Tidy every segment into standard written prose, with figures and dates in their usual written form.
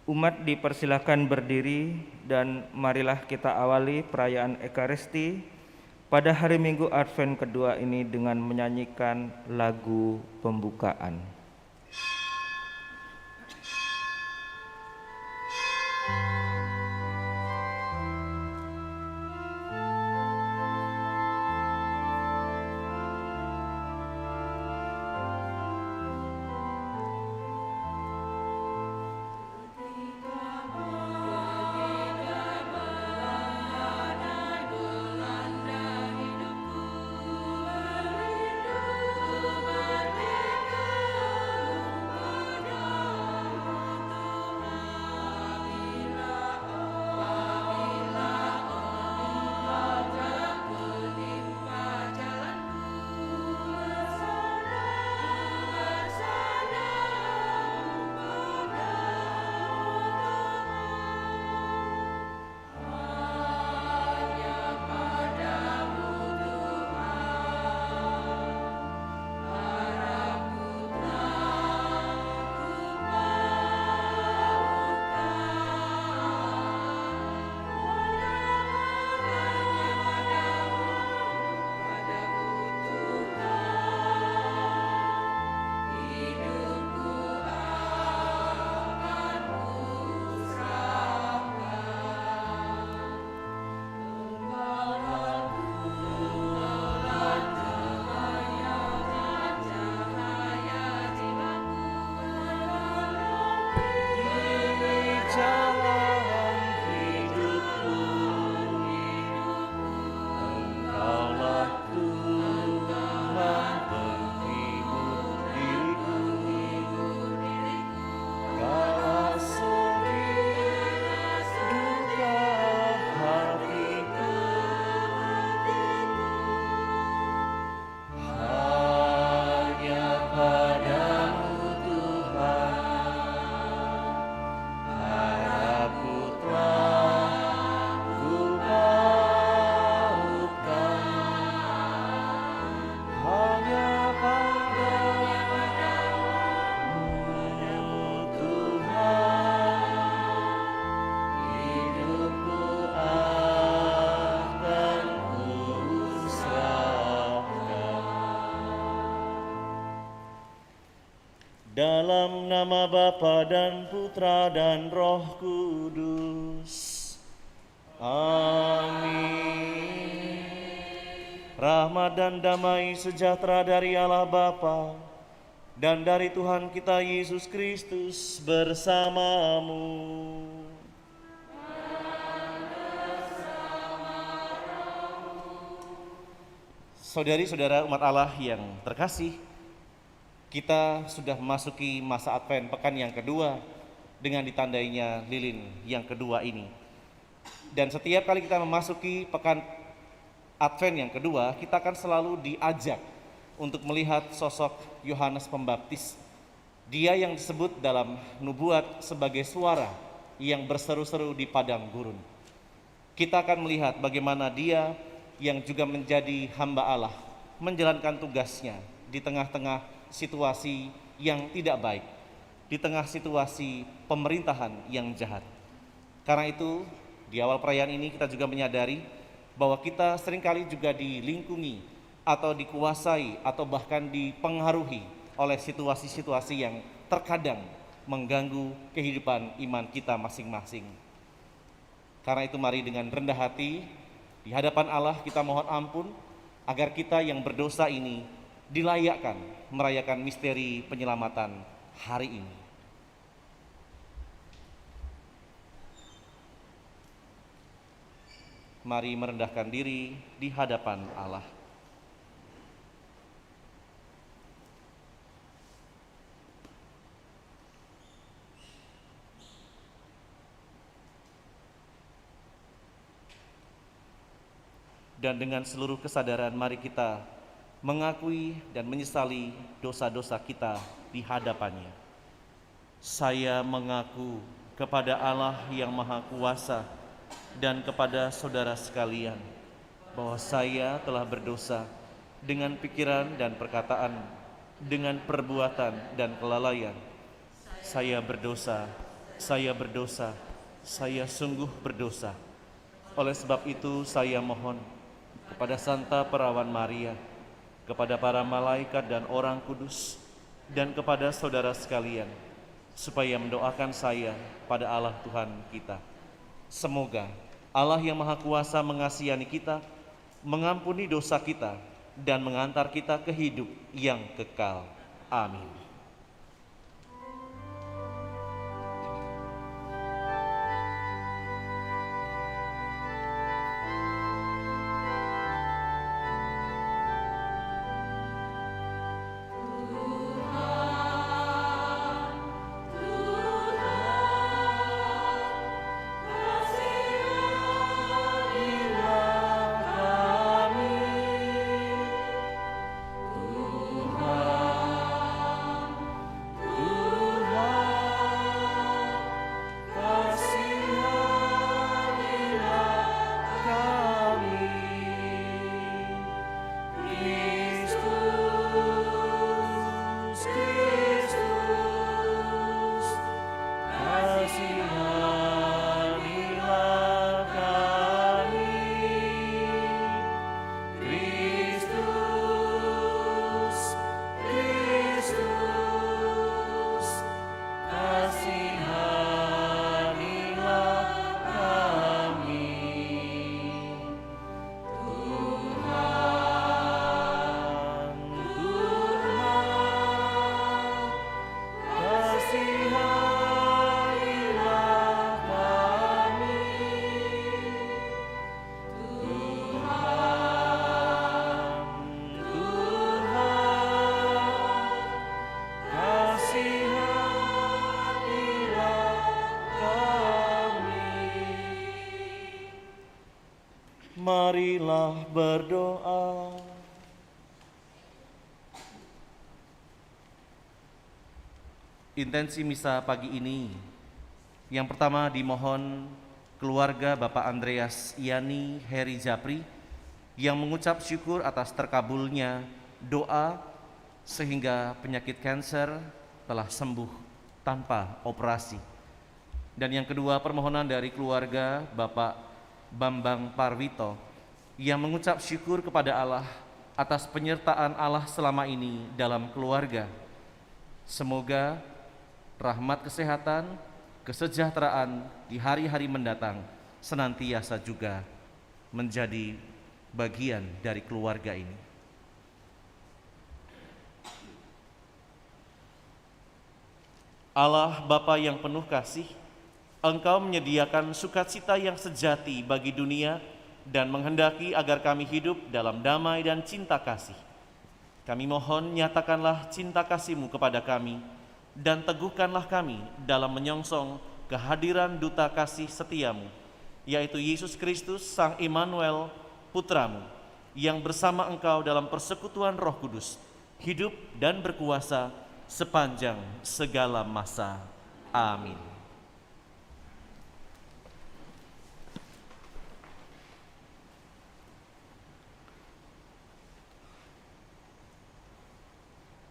Umat dipersilahkan berdiri dan marilah kita awali perayaan Ekaristi pada hari Minggu Advent kedua ini dengan menyanyikan lagu pembukaan. Dalam nama Bapa dan Putra dan Roh Kudus. Amin. Rahmat dan damai sejahtera dari Allah Bapa dan dari Tuhan kita Yesus Kristus bersamamu. Saudari-saudara umat Allah yang terkasih, kita sudah memasuki masa Advent pekan yang kedua dengan ditandainya lilin yang kedua ini. Dan setiap kali kita memasuki pekan Advent yang kedua, kita akan selalu diajak untuk melihat sosok Yohanes Pembaptis. Dia yang disebut dalam nubuat sebagai suara yang berseru-seru di padang gurun. Kita akan melihat bagaimana dia yang juga menjadi hamba Allah, menjalankan tugasnya di tengah-tengah situasi yang tidak baik, di tengah situasi pemerintahan yang jahat. Karena itu, di awal perayaan ini kita juga menyadari bahwa kita seringkali juga dilingkungi atau dikuasai atau bahkan dipengaruhi oleh situasi-situasi yang terkadang mengganggu kehidupan iman kita masing-masing. Karena itu mari dengan rendah hati di hadapan Allah kita mohon ampun agar kita yang berdosa ini dilayakkan merayakan misteri penyelamatan hari ini. Mari merendahkan diri di hadapan Allah. Dan dengan seluruh kesadaran mari kita mengakui dan menyesali dosa-dosa kita di hadapannya. Saya mengaku kepada Allah yang Maha Kuasa dan kepada saudara sekalian bahwa saya telah berdosa dengan pikiran dan perkataan, dengan perbuatan dan kelalaian. Saya berdosa, saya sungguh berdosa. Oleh sebab itu saya mohon kepada Santa Perawan Maria, kepada para malaikat dan orang kudus, dan kepada saudara sekalian, supaya mendoakan saya pada Allah Tuhan kita. Semoga Allah yang Maha Kuasa mengasihani kita, mengampuni dosa kita, dan mengantar kita ke hidup yang kekal. Amin. Marilah berdoa. Intensi misa pagi ini, yang pertama dimohon keluarga Bapak Andreas Yani Heri Japri yang mengucap syukur atas terkabulnya doa sehingga penyakit kanker telah sembuh tanpa operasi. Dan yang kedua, permohonan dari keluarga Bapak Bambang Parwito yang mengucap syukur kepada Allah atas penyertaan Allah selama ini dalam keluarga. Semoga rahmat kesehatan, kesejahteraan di hari-hari mendatang senantiasa juga menjadi bagian dari keluarga ini. Allah Bapa yang penuh kasih, Engkau menyediakan sukacita yang sejati bagi dunia dan menghendaki agar kami hidup dalam damai dan cinta kasih. Kami mohon nyatakanlah cinta kasih-Mu kepada kami dan teguhkanlah kami dalam menyongsong kehadiran duta kasih setia-Mu, yaitu Yesus Kristus, Sang Immanuel, Putra-Mu, yang bersama Engkau dalam persekutuan Roh Kudus, hidup dan berkuasa sepanjang segala masa. Amin.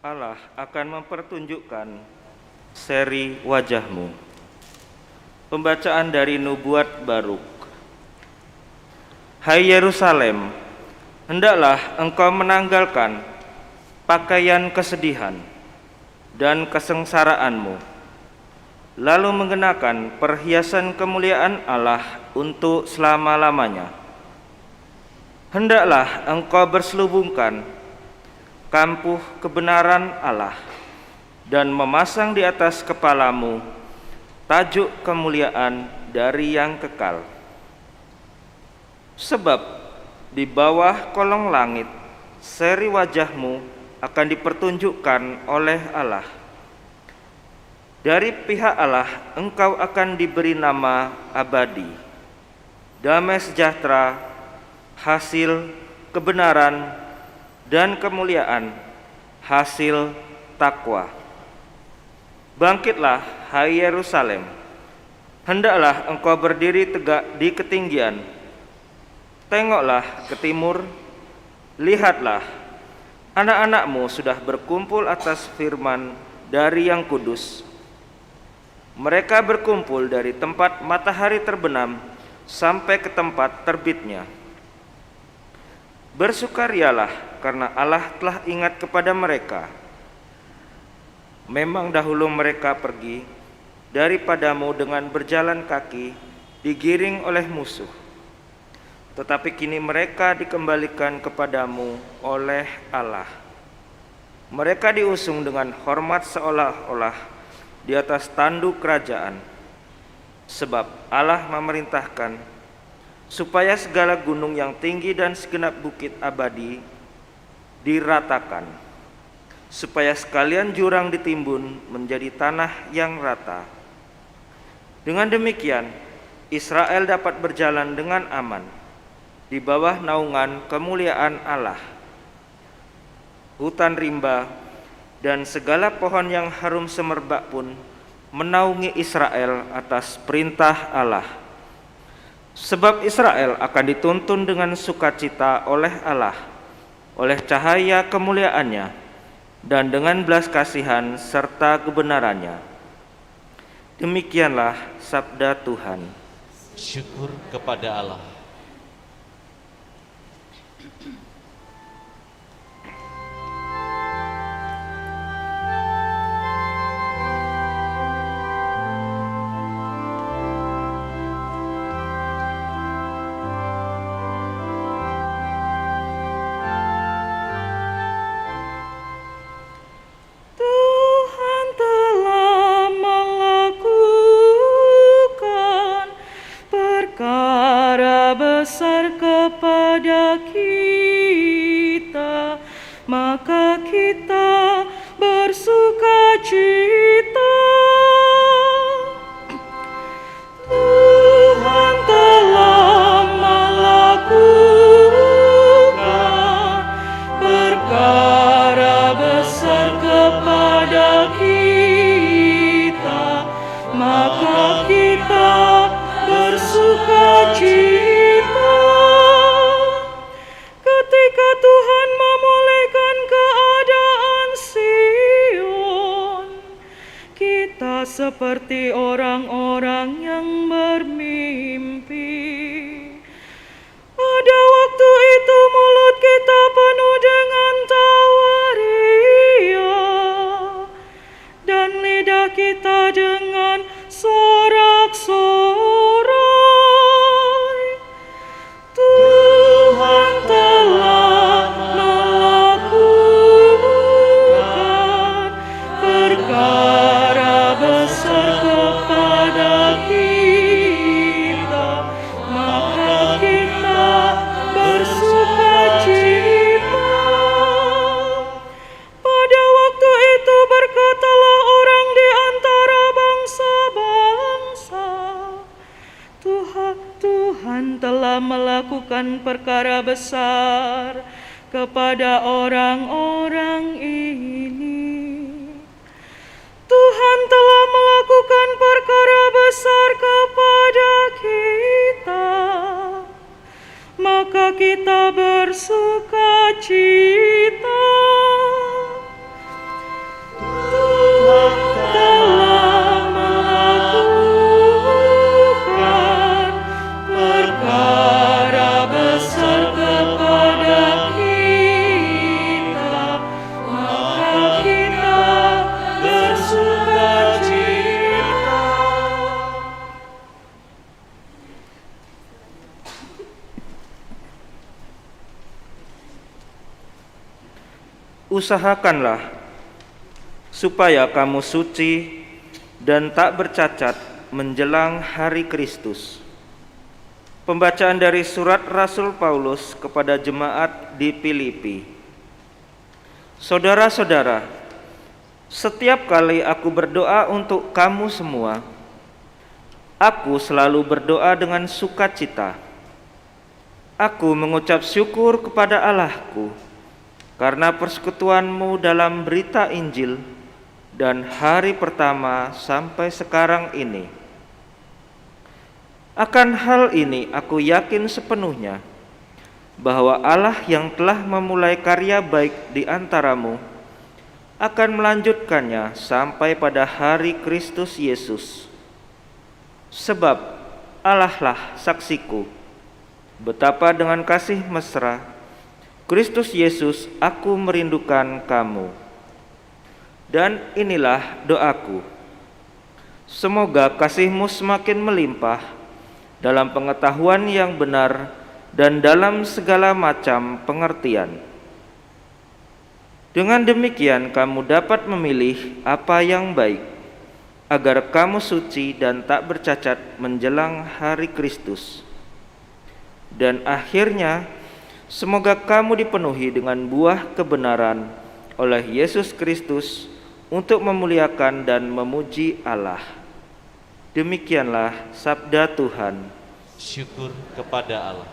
Allah akan mempertunjukkan seri wajah-Mu. Pembacaan dari Nubuat Baruk. Hai Yerusalem, hendaklah engkau menanggalkan pakaian kesedihan dan kesengsaraanmu, lalu mengenakan perhiasan kemuliaan Allah untuk selama-lamanya. Hendaklah engkau berselubungkan kampuh kebenaran Allah dan memasang di atas kepalamu tajuk kemuliaan dari yang kekal. Sebab di bawah kolong langit seri wajah-Mu akan dipertunjukkan oleh Allah. Dari pihak Allah engkau akan diberi nama abadi, damai sejahtera, hasil kebenaran dan kemuliaan, hasil takwa. Bangkitlah, hai Yerusalem, hendaklah engkau berdiri tegak di ketinggian. Tengoklah ke timur, lihatlah, anak-anakmu sudah berkumpul atas firman dari yang kudus. Mereka berkumpul dari tempat matahari terbenam sampai ke tempat terbitnya. Bersukarialah karena Allah telah ingat kepada mereka. Memang dahulu mereka pergi daripadamu dengan berjalan kaki, digiring oleh musuh. Tetapi kini mereka dikembalikan kepadamu oleh Allah. Mereka diusung dengan hormat seolah-olah di atas tanduk kerajaan. Sebab Allah memerintahkan supaya segala gunung yang tinggi dan segenap bukit abadi diratakan, supaya sekalian jurang ditimbun menjadi tanah yang rata. Dengan demikian, Israel dapat berjalan dengan aman di bawah naungan kemuliaan Allah. Hutan rimba dan segala pohon yang harum semerbak pun menaungi Israel atas perintah Allah. Sebab Israel akan dituntun dengan sukacita oleh Allah, oleh cahaya kemuliaannya, dan dengan belas kasihan serta kebenarannya. Demikianlah sabda Tuhan. Syukur kepada Allah. kepada kita, maka kita bersukacita. Tuhan telah melakukan perkara besar kepada kita, maka kita bersukacita. Ketika Tuhan memulihkan keadaan Sion, kita seperti orang-orang yang bermimpi. Pada waktu itu mulut kita penuh dengan tawa ria, dan lidah kita dengan sorak-sorai. Tuhan telah melakukan perkara besar kepada kita, maka kita melakukan perkara besar kepada orang-orang ini. Tuhan telah melakukan perkara besar kepada kita, maka kita bersuka cita. Tuhan telah melakukan perkara besar kepada kita, maka kita bersuka cita. Usahakanlah supaya kamu suci dan tak bercacat menjelang hari Kristus. Pembacaan dari surat Rasul Paulus kepada jemaat di Filipi. Saudara-saudara, setiap kali aku berdoa untuk kamu semua, aku selalu berdoa dengan sukacita. Aku mengucap syukur kepada Allahku karena persekutuanmu dalam berita Injil dan hari pertama sampai sekarang ini. Akan hal ini aku yakin sepenuhnya bahwa Allah yang telah memulai karya baik di antaramu akan melanjutkannya sampai pada hari Kristus Yesus. Sebab Allah lah saksiku, betapa dengan kasih mesra Kristus Yesus aku merindukan kamu. Dan inilah doaku, semoga kasihmu semakin melimpah dalam pengetahuan yang benar dan dalam segala macam pengertian. Dengan demikian kamu dapat memilih apa yang baik, agar kamu suci dan tak bercacat menjelang hari Kristus. Dan akhirnya, semoga kamu dipenuhi dengan buah kebenaran oleh Yesus Kristus untuk memuliakan dan memuji Allah. Demikianlah sabda Tuhan. Syukur kepada Allah.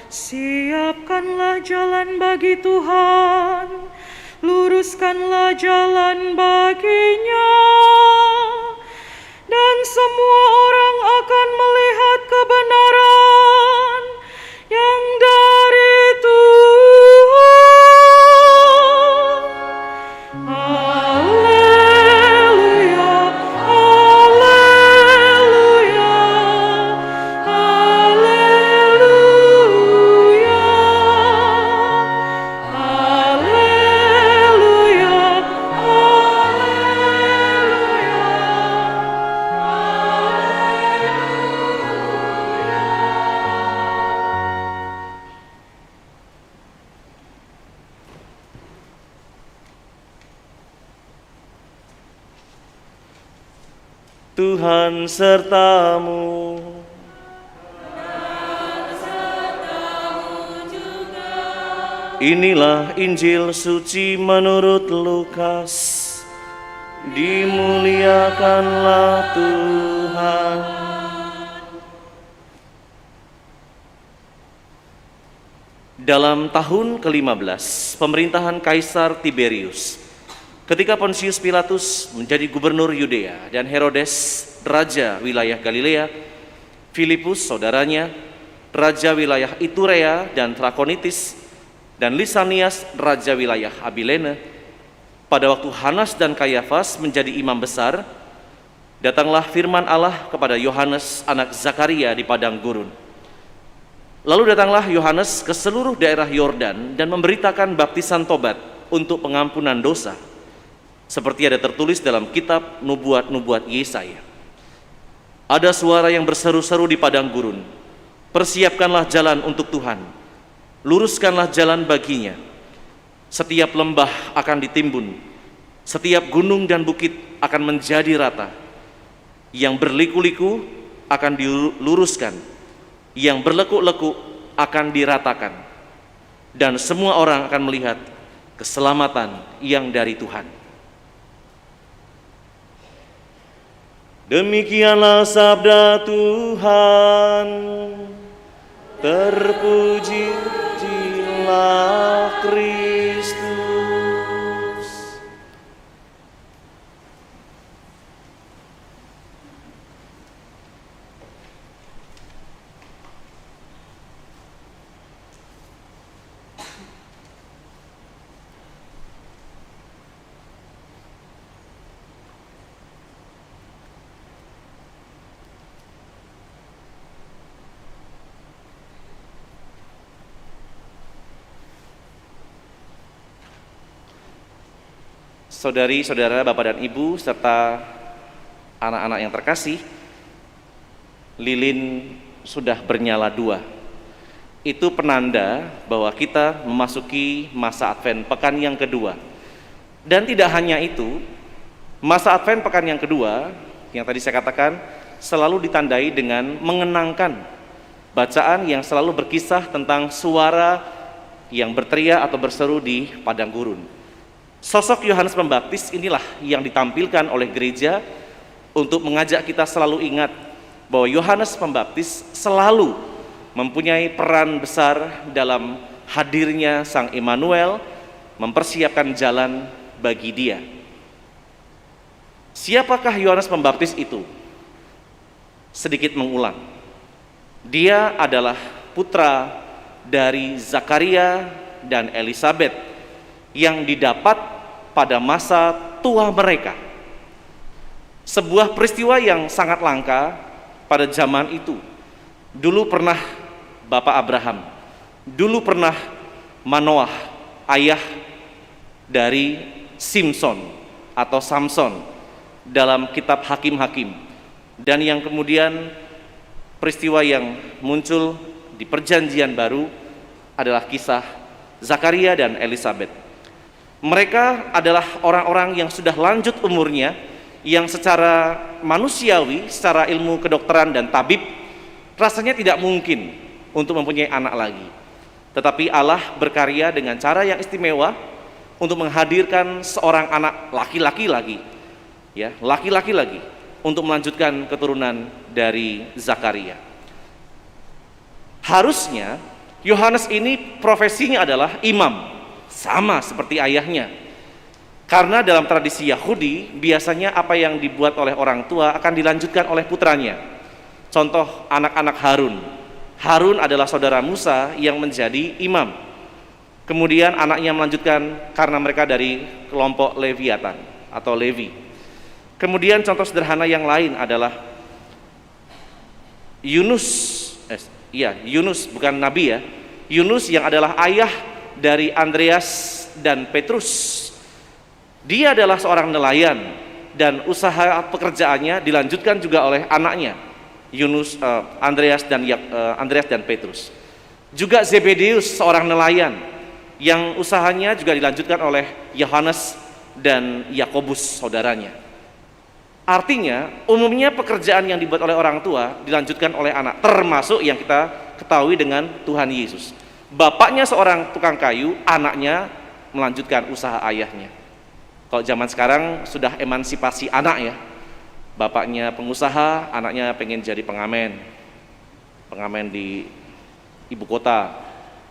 Siapkanlah jalan bagi Tuhan, luruskanlah jalan baginya, dan semua orang akan melihat kebenaran yang dari Tuhan. Haleluya, haleluya, haleluya, haleluya, Tuhan sertamu. Inilah Injil suci menurut Lukas. Dimuliakanlah Tuhan. Dalam tahun ke-15 pemerintahan Kaisar Tiberius, ketika Pontius Pilatus menjadi gubernur Yudea dan Herodes raja wilayah Galilea, Filipus saudaranya raja wilayah Iturea dan Trakonitis, dan Lisanias raja wilayah Abilene, pada waktu Hanas dan Kayafas menjadi imam besar, datanglah firman Allah kepada Yohanes anak Zakaria di padang gurun. Lalu datanglah Yohanes ke seluruh daerah Yordan dan memberitakan baptisan tobat untuk pengampunan dosa. Seperti ada tertulis dalam kitab nubuat-nubuat Yesaya. Ada suara yang berseru-seru di padang gurun, persiapkanlah jalan untuk Tuhan, luruskanlah jalan baginya. Setiap lembah akan ditimbun, setiap gunung dan bukit akan menjadi rata. Yang berliku-liku akan diluruskan, yang berlekuk-lekuk akan diratakan, dan semua orang akan melihat keselamatan yang dari Tuhan. Demikianlah sabda Tuhan. Terpujilah Kristus. Saudari-saudara, Bapak dan Ibu, serta anak-anak yang terkasih, lilin sudah bernyala 2. Itu penanda bahwa kita memasuki masa Advent pekan yang kedua. Dan tidak hanya itu, masa Advent pekan yang kedua, yang tadi saya katakan, selalu ditandai dengan mengenangkan bacaan yang selalu berkisah tentang suara yang berteriak atau berseru di padang gurun. Sosok Yohanes Pembaptis inilah yang ditampilkan oleh gereja untuk mengajak kita selalu ingat bahwa Yohanes Pembaptis selalu mempunyai peran besar dalam hadirnya Sang Immanuel, mempersiapkan jalan bagi dia. Siapakah Yohanes Pembaptis itu? Sedikit mengulang. Dia adalah putra dari Zakaria dan Elisabet yang didapat pada masa tua mereka. Sebuah peristiwa yang sangat langka pada zaman itu. Dulu pernah Bapak Abraham, dulu pernah Manoah, ayah dari Simpson atau Samson dalam kitab Hakim-Hakim. Dan yang kemudian peristiwa yang muncul di Perjanjian Baru adalah kisah Zakaria dan Elisabet. Mereka adalah orang-orang yang sudah lanjut umurnya, yang secara manusiawi, secara ilmu kedokteran dan tabib, rasanya tidak mungkin untuk mempunyai anak lagi. Tetapi Allah berkarya dengan cara yang istimewa untuk menghadirkan seorang anak laki-laki lagi, ya, laki-laki lagi, untuk melanjutkan keturunan dari Zakaria. Harusnya Yohanes ini profesinya adalah imam, sama seperti ayahnya. Karena dalam tradisi Yahudi, biasanya apa yang dibuat oleh orang tua akan dilanjutkan oleh putranya. Contoh anak-anak Harun. Harun adalah saudara Musa yang menjadi imam. Kemudian anaknya melanjutkan karena mereka dari kelompok Leviatan atau Levi. Kemudian contoh sederhana yang lain adalah Yunus bukan nabi ya. Yunus yang adalah ayah dari Andreas dan Petrus. Dia adalah seorang nelayan dan usaha pekerjaannya dilanjutkan juga oleh anaknya Andreas dan Petrus. Juga Zebedeus seorang nelayan yang usahanya juga dilanjutkan oleh Yohanes dan Yakobus saudaranya. Artinya umumnya pekerjaan yang dibuat oleh orang tua dilanjutkan oleh anak, termasuk yang kita ketahui dengan Tuhan Yesus. Bapaknya seorang tukang kayu, anaknya melanjutkan usaha ayahnya. Kalau zaman sekarang sudah emansipasi anak ya. Bapaknya pengusaha, anaknya pengen jadi pengamen di ibu kota,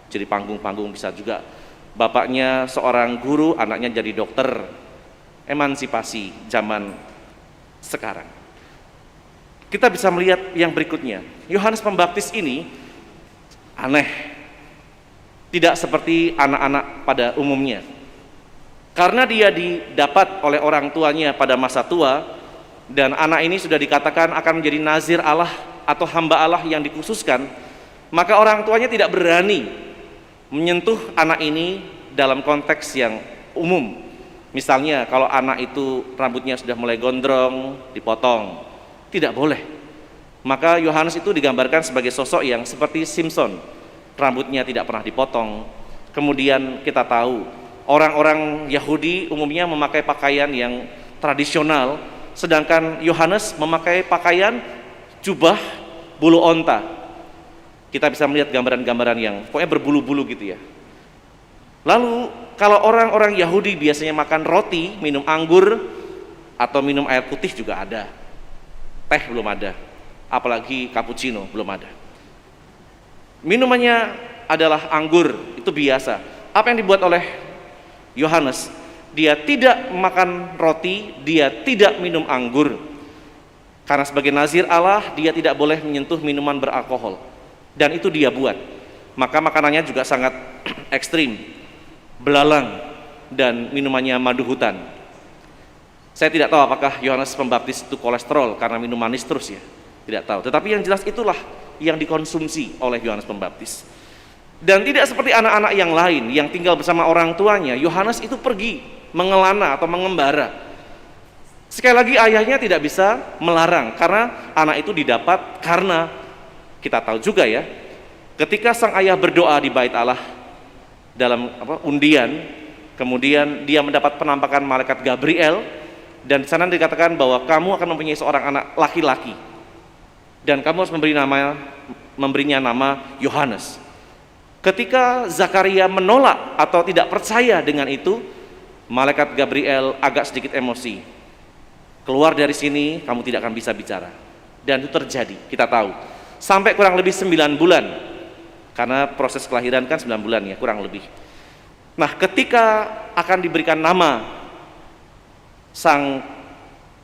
jadi panggung-panggung bisa juga. Bapaknya seorang guru, anaknya jadi dokter. Emansipasi zaman sekarang. Kita bisa melihat yang berikutnya. Yohanes Pembaptis ini aneh. Tidak seperti anak-anak pada umumnya. Karena dia didapat oleh orang tuanya pada masa tua, dan anak ini sudah dikatakan akan menjadi nazir Allah atau hamba Allah yang dikhususkan, maka orang tuanya tidak berani menyentuh anak ini dalam konteks yang umum. Misalnya kalau anak itu rambutnya sudah mulai gondrong, dipotong, tidak boleh. Maka Yohanes itu digambarkan sebagai sosok yang seperti Simpson, rambutnya tidak pernah dipotong. Kemudian kita tahu orang-orang Yahudi umumnya memakai pakaian yang tradisional, sedangkan Yohanes memakai pakaian jubah bulu onta. Kita bisa melihat gambaran-gambaran yang pokoknya berbulu-bulu gitu ya. Lalu kalau orang-orang Yahudi biasanya makan roti, minum anggur, atau minum air putih juga ada. Teh belum ada, apalagi cappuccino belum ada. Minumannya adalah anggur, itu biasa. Apa yang dibuat oleh Yohanes? Dia tidak makan roti, dia tidak minum anggur. Karena sebagai nazir Allah, dia tidak boleh menyentuh minuman beralkohol. Dan itu dia buat. Maka makanannya juga sangat ekstrim. Belalang dan minumannya madu hutan. Saya tidak tahu apakah Yohanes Pembaptis itu kolesterol karena minum manis terus ya, tidak tahu. Tetapi yang jelas itulah yang dikonsumsi oleh Yohanes Pembaptis. Dan tidak seperti anak-anak yang lain yang tinggal bersama orang tuanya, Yohanes itu pergi mengelana atau mengembara. Sekali lagi ayahnya tidak bisa melarang karena anak itu didapat karena kita tahu juga ya, ketika sang ayah berdoa di bait Allah dalam undian, kemudian dia mendapat penampakan malaikat Gabriel, dan di sana dikatakan bahwa kamu akan mempunyai seorang anak laki-laki dan kamu harus memberinya nama Yohanes. Ketika Zakaria menolak atau tidak percaya dengan itu, malaikat Gabriel agak sedikit emosi. Keluar dari sini, kamu tidak akan bisa bicara. Dan itu terjadi, kita tahu. Sampai kurang lebih 9 bulan. Karena proses kelahiran kan 9 bulan ya, kurang lebih. Nah, ketika akan diberikan nama, sang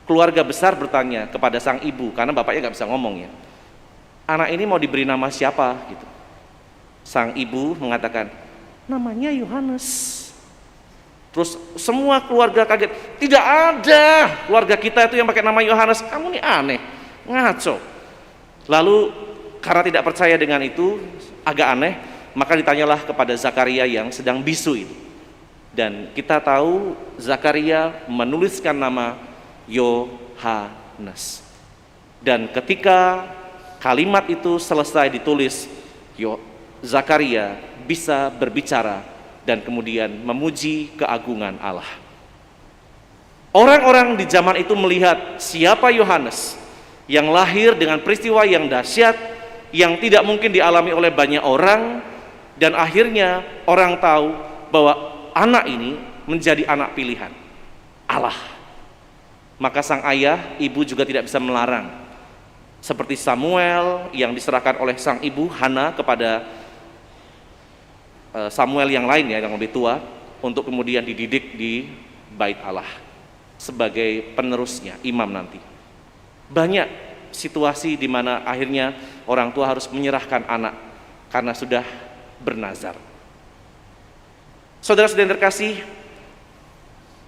keluarga besar bertanya kepada sang ibu, karena bapaknya nggak bisa ngomong ya. Anak ini mau diberi nama siapa? Gitu. Sang ibu mengatakan, namanya Yohanes. Terus semua keluarga kaget. Tidak ada keluarga kita itu yang pakai nama Yohanes. Kamu ini aneh, ngaco. Lalu karena tidak percaya dengan itu, agak aneh, maka ditanyalah kepada Zakaria yang sedang bisu itu. Dan kita tahu Zakaria menuliskan nama Yohanes. Dan ketika kalimat itu selesai ditulis, Zakaria bisa berbicara dan kemudian memuji keagungan Allah. Orang-orang di zaman itu melihat siapa Yohanes yang lahir dengan peristiwa yang dahsyat, yang tidak mungkin dialami oleh banyak orang, dan akhirnya orang tahu bahwa anak ini menjadi anak pilihan Allah. Maka sang ayah, ibu juga tidak bisa melarang. Seperti Samuel yang diserahkan oleh sang ibu Hana kepada Samuel yang lain ya, yang lebih tua, untuk kemudian dididik di bait Allah sebagai penerusnya, imam nanti. Banyak situasi di mana akhirnya orang tua harus menyerahkan anak karena sudah bernazar. Saudara-saudara yang terkasih,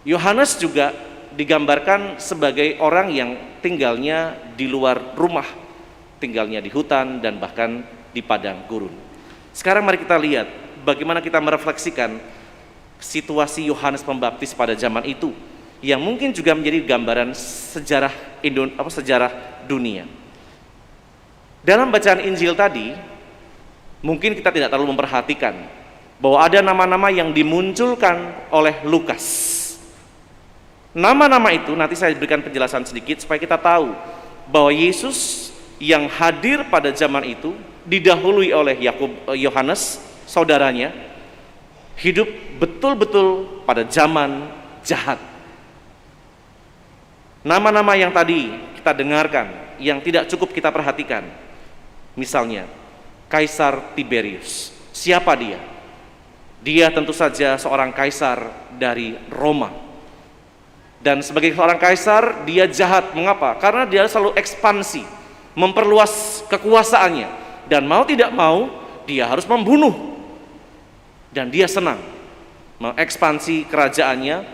Yohanes juga digambarkan sebagai orang yang tinggalnya di luar rumah, tinggalnya di hutan dan bahkan di padang gurun. Sekarang mari kita lihat bagaimana kita merefleksikan situasi Yohanes Pembaptis pada zaman itu, yang mungkin juga menjadi gambaran sejarah sejarah dunia. Dalam bacaan Injil tadi, mungkin kita tidak terlalu memperhatikan bahwa ada nama-nama yang dimunculkan oleh Lukas. Nama-nama itu nanti saya berikan penjelasan sedikit supaya kita tahu bahwa Yesus yang hadir pada zaman itu didahului oleh Yohanes, saudaranya, hidup betul-betul pada zaman jahat. Nama-nama yang tadi kita dengarkan, yang tidak cukup kita perhatikan, misalnya Kaisar Tiberius. Siapa dia? Dia tentu saja seorang kaisar dari Roma. Dan sebagai seorang kaisar, dia jahat. Mengapa? Karena dia selalu ekspansi, memperluas kekuasaannya, dan mau tidak mau dia harus membunuh. Dan dia senang mengekspansi kerajaannya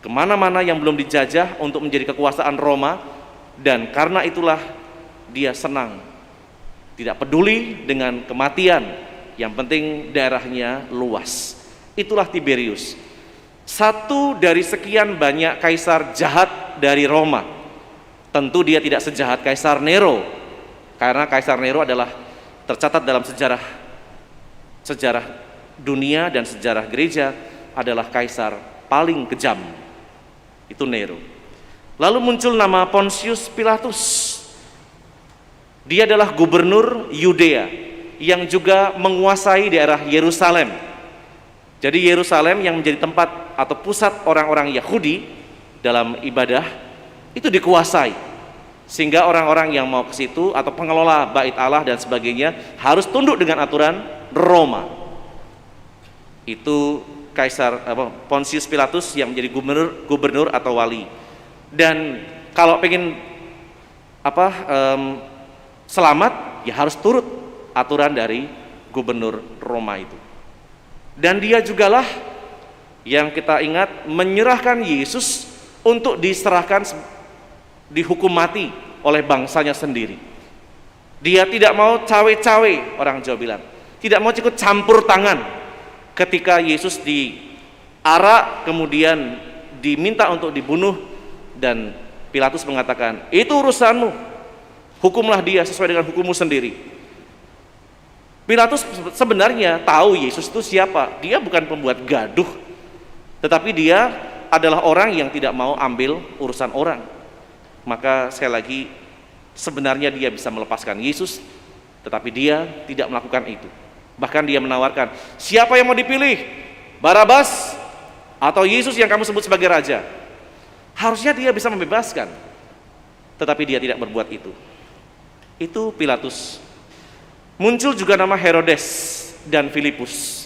kemana-mana yang belum dijajah untuk menjadi kekuasaan Roma. Dan karena itulah dia senang, tidak peduli dengan kematian, yang penting daerahnya luas. Itulah Tiberius. Satu dari sekian banyak kaisar jahat dari Roma. Tentu dia tidak sejahat Kaisar Nero, karena Kaisar Nero adalah tercatat dalam sejarah dunia dan sejarah gereja adalah kaisar paling kejam. Itu Nero. Lalu muncul nama Pontius Pilatus. Dia adalah gubernur Yudea yang juga menguasai daerah Yerusalem. Jadi Yerusalem yang menjadi tempat atau pusat orang-orang Yahudi dalam ibadah itu dikuasai, sehingga orang-orang yang mau ke situ atau pengelola bait Allah dan sebagainya harus tunduk dengan aturan Roma. Itu Pontius Pilatus yang menjadi gubernur atau wali. Dan kalau pengen selamat, ya harus turut aturan dari gubernur Roma itu. Dan dia jugalah yang kita ingat menyerahkan Yesus untuk dihukum mati oleh bangsanya sendiri. Dia tidak mau cawe-cawe, orang Jawa bilang, tidak mau ikut campur tangan ketika Yesus diarak kemudian diminta untuk dibunuh, dan Pilatus mengatakan, itu urusanmu, hukumlah dia sesuai dengan hukummu sendiri. Pilatus sebenarnya tahu Yesus itu siapa. Dia bukan pembuat gaduh, tetapi dia adalah orang yang tidak mau ambil urusan orang. Maka sekali lagi, sebenarnya dia bisa melepaskan Yesus, tetapi dia tidak melakukan itu. Bahkan dia menawarkan, siapa yang mau dipilih? Barabas atau Yesus yang kamu sebut sebagai raja? Harusnya dia bisa membebaskan, tetapi dia tidak berbuat itu. Itu Pilatus. Muncul juga nama Herodes dan Filipus,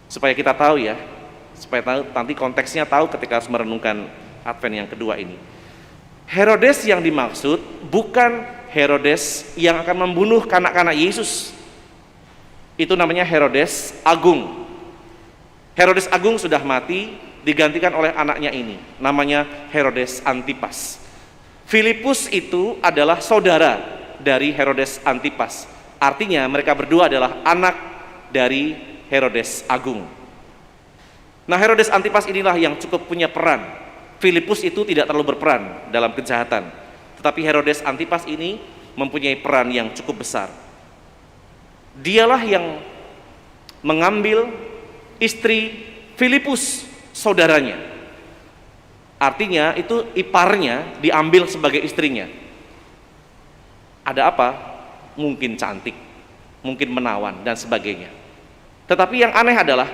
supaya kita tahu ya, supaya tahu, nanti konteksnya tahu ketika harus merenungkan Advent yang kedua ini. Herodes yang dimaksud bukan Herodes yang akan membunuh kanak-kanak Yesus. Itu namanya Herodes Agung. Herodes Agung sudah mati, digantikan oleh anaknya ini, namanya Herodes Antipas. Filipus itu adalah saudara dari Herodes Antipas. Artinya mereka berdua adalah anak dari Herodes Agung. Nah, Herodes Antipas inilah yang cukup punya peran. Filipus itu tidak terlalu berperan dalam kejahatan, tetapi Herodes Antipas ini mempunyai peran yang cukup besar. Dialah yang mengambil istri Filipus, saudaranya. Artinya itu iparnya diambil sebagai istrinya. Ada apa? Mungkin cantik, mungkin menawan dan sebagainya. Tetapi yang aneh adalah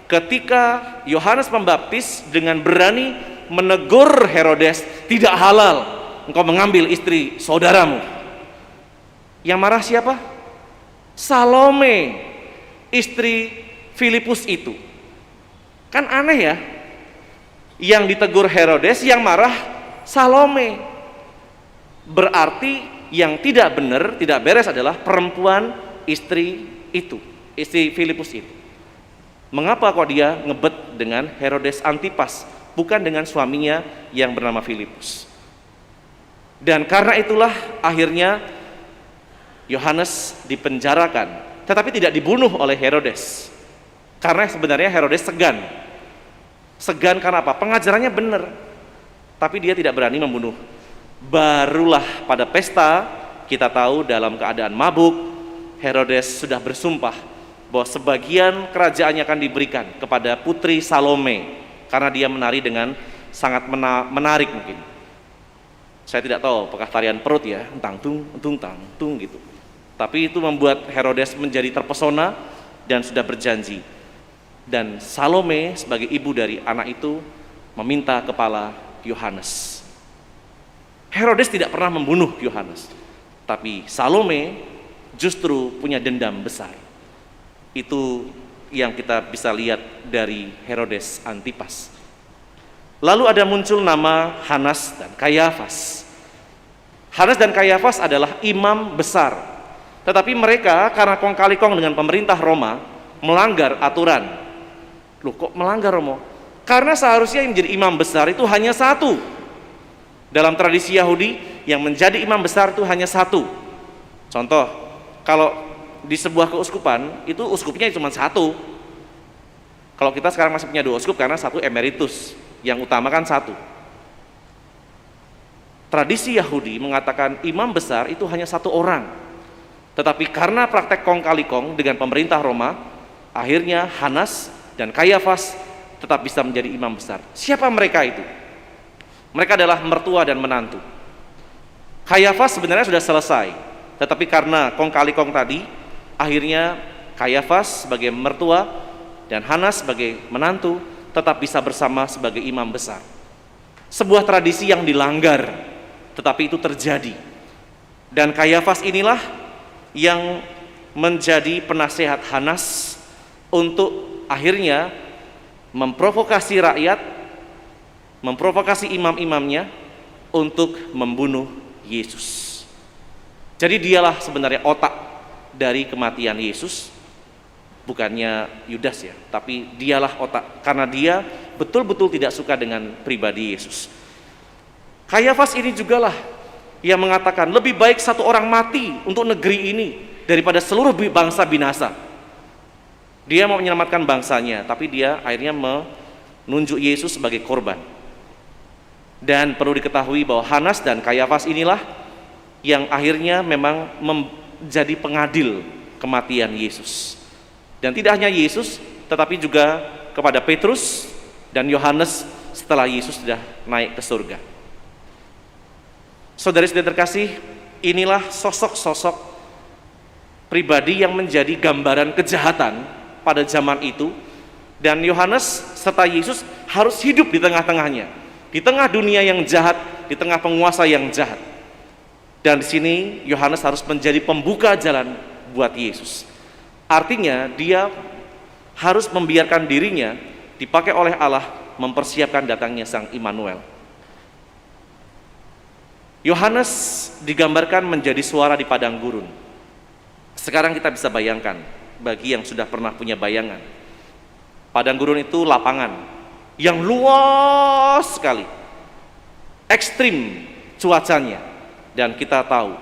ketika Yohanes Pembaptis dengan berani menegur Herodes, tidak halal engkau mengambil istri saudaramu. Yang marah siapa? Salome, istri Filipus itu. Kan aneh ya, yang ditegur Herodes, yang marah Salome. Berarti yang tidak benar, tidak beres adalah perempuan istri itu, istri Filipus itu. Mengapa kok dia ngebet dengan Herodes Antipas, bukan dengan suaminya yang bernama Filipus? Dan karena itulah akhirnya Yohanes dipenjarakan, tetapi tidak dibunuh oleh Herodes. Karena sebenarnya Herodes segan. Segan karena apa? Pengajarannya benar, tapi dia tidak berani membunuh. Barulah pada pesta kita tahu dalam keadaan mabuk, Herodes sudah bersumpah bahwa sebagian kerajaannya akan diberikan kepada putri Salome, karena dia menari dengan sangat menarik mungkin. Saya tidak tahu apakah tarian perut ya, tang tung gitu. Tapi itu membuat Herodes menjadi terpesona dan sudah berjanji. Dan Salome sebagai ibu dari anak itu meminta kepala Yohanes. Herodes tidak pernah membunuh Yohanes, tapi Salome justru punya dendam besar. Itu yang kita bisa lihat dari Herodes Antipas. Lalu ada muncul nama Hanas dan Kayafas. Hanas dan Kayafas adalah imam besar, tetapi mereka karena kong kali kong dengan pemerintah Roma melanggar aturan. Loh, kok melanggar Romo? Karena seharusnya yang menjadi imam besar itu hanya satu. Dalam tradisi Yahudi, yang menjadi imam besar itu hanya satu. Contoh, kalau di sebuah keuskupan itu uskupnya cuma satu. Kalau kita sekarang masih punya 2 uskup karena satu emeritus, yang utama kan satu. Tradisi Yahudi mengatakan imam besar itu hanya 1 orang. Tetapi karena praktek kong kali kong dengan pemerintah Roma, akhirnya Hanas dan Kayafas tetap bisa menjadi imam besar. Siapa mereka itu? Mereka adalah mertua dan menantu. Kayafas sebenarnya sudah selesai, tetapi karena kong kali kong tadi, akhirnya Kayafas sebagai mertua dan Hanas sebagai menantu tetap bisa bersama sebagai imam besar. Sebuah tradisi yang dilanggar, tetapi itu terjadi. Dan Kayafas inilah yang menjadi penasehat Hanas untuk akhirnya memprovokasi rakyat, memprovokasi imam-imamnya untuk membunuh Yesus. Jadi dialah sebenarnya otak dari kematian Yesus, bukannya Yudas ya, tapi dialah otak, karena dia betul-betul tidak suka dengan pribadi Yesus. Kayafas ini jugalah yang mengatakan lebih baik 1 orang mati untuk negeri ini daripada seluruh bangsa binasa. Dia mau menyelamatkan bangsanya, tapi dia akhirnya menunjuk Yesus sebagai korban. Dan perlu diketahui bahwa Hanas dan Kayafas inilah yang akhirnya memang menjadi pengadil kematian Yesus. Dan tidak hanya Yesus, tetapi juga kepada Petrus dan Yohanes setelah Yesus sudah naik ke surga. Saudara-saudara terkasih, inilah sosok-sosok pribadi yang menjadi gambaran kejahatan pada zaman itu, dan Yohanes serta Yesus harus hidup di tengah-tengahnya, di tengah dunia yang jahat, di tengah penguasa yang jahat. Dan di sini Yohanes harus menjadi pembuka jalan buat Yesus. Artinya dia harus membiarkan dirinya dipakai oleh Allah mempersiapkan datangnya Sang Immanuel. Yohanes digambarkan menjadi suara di padang gurun. Sekarang kita bisa bayangkan, bagi yang sudah pernah punya bayangan, padang gurun itu lapangan yang luas sekali, ekstrim cuacanya, dan kita tahu.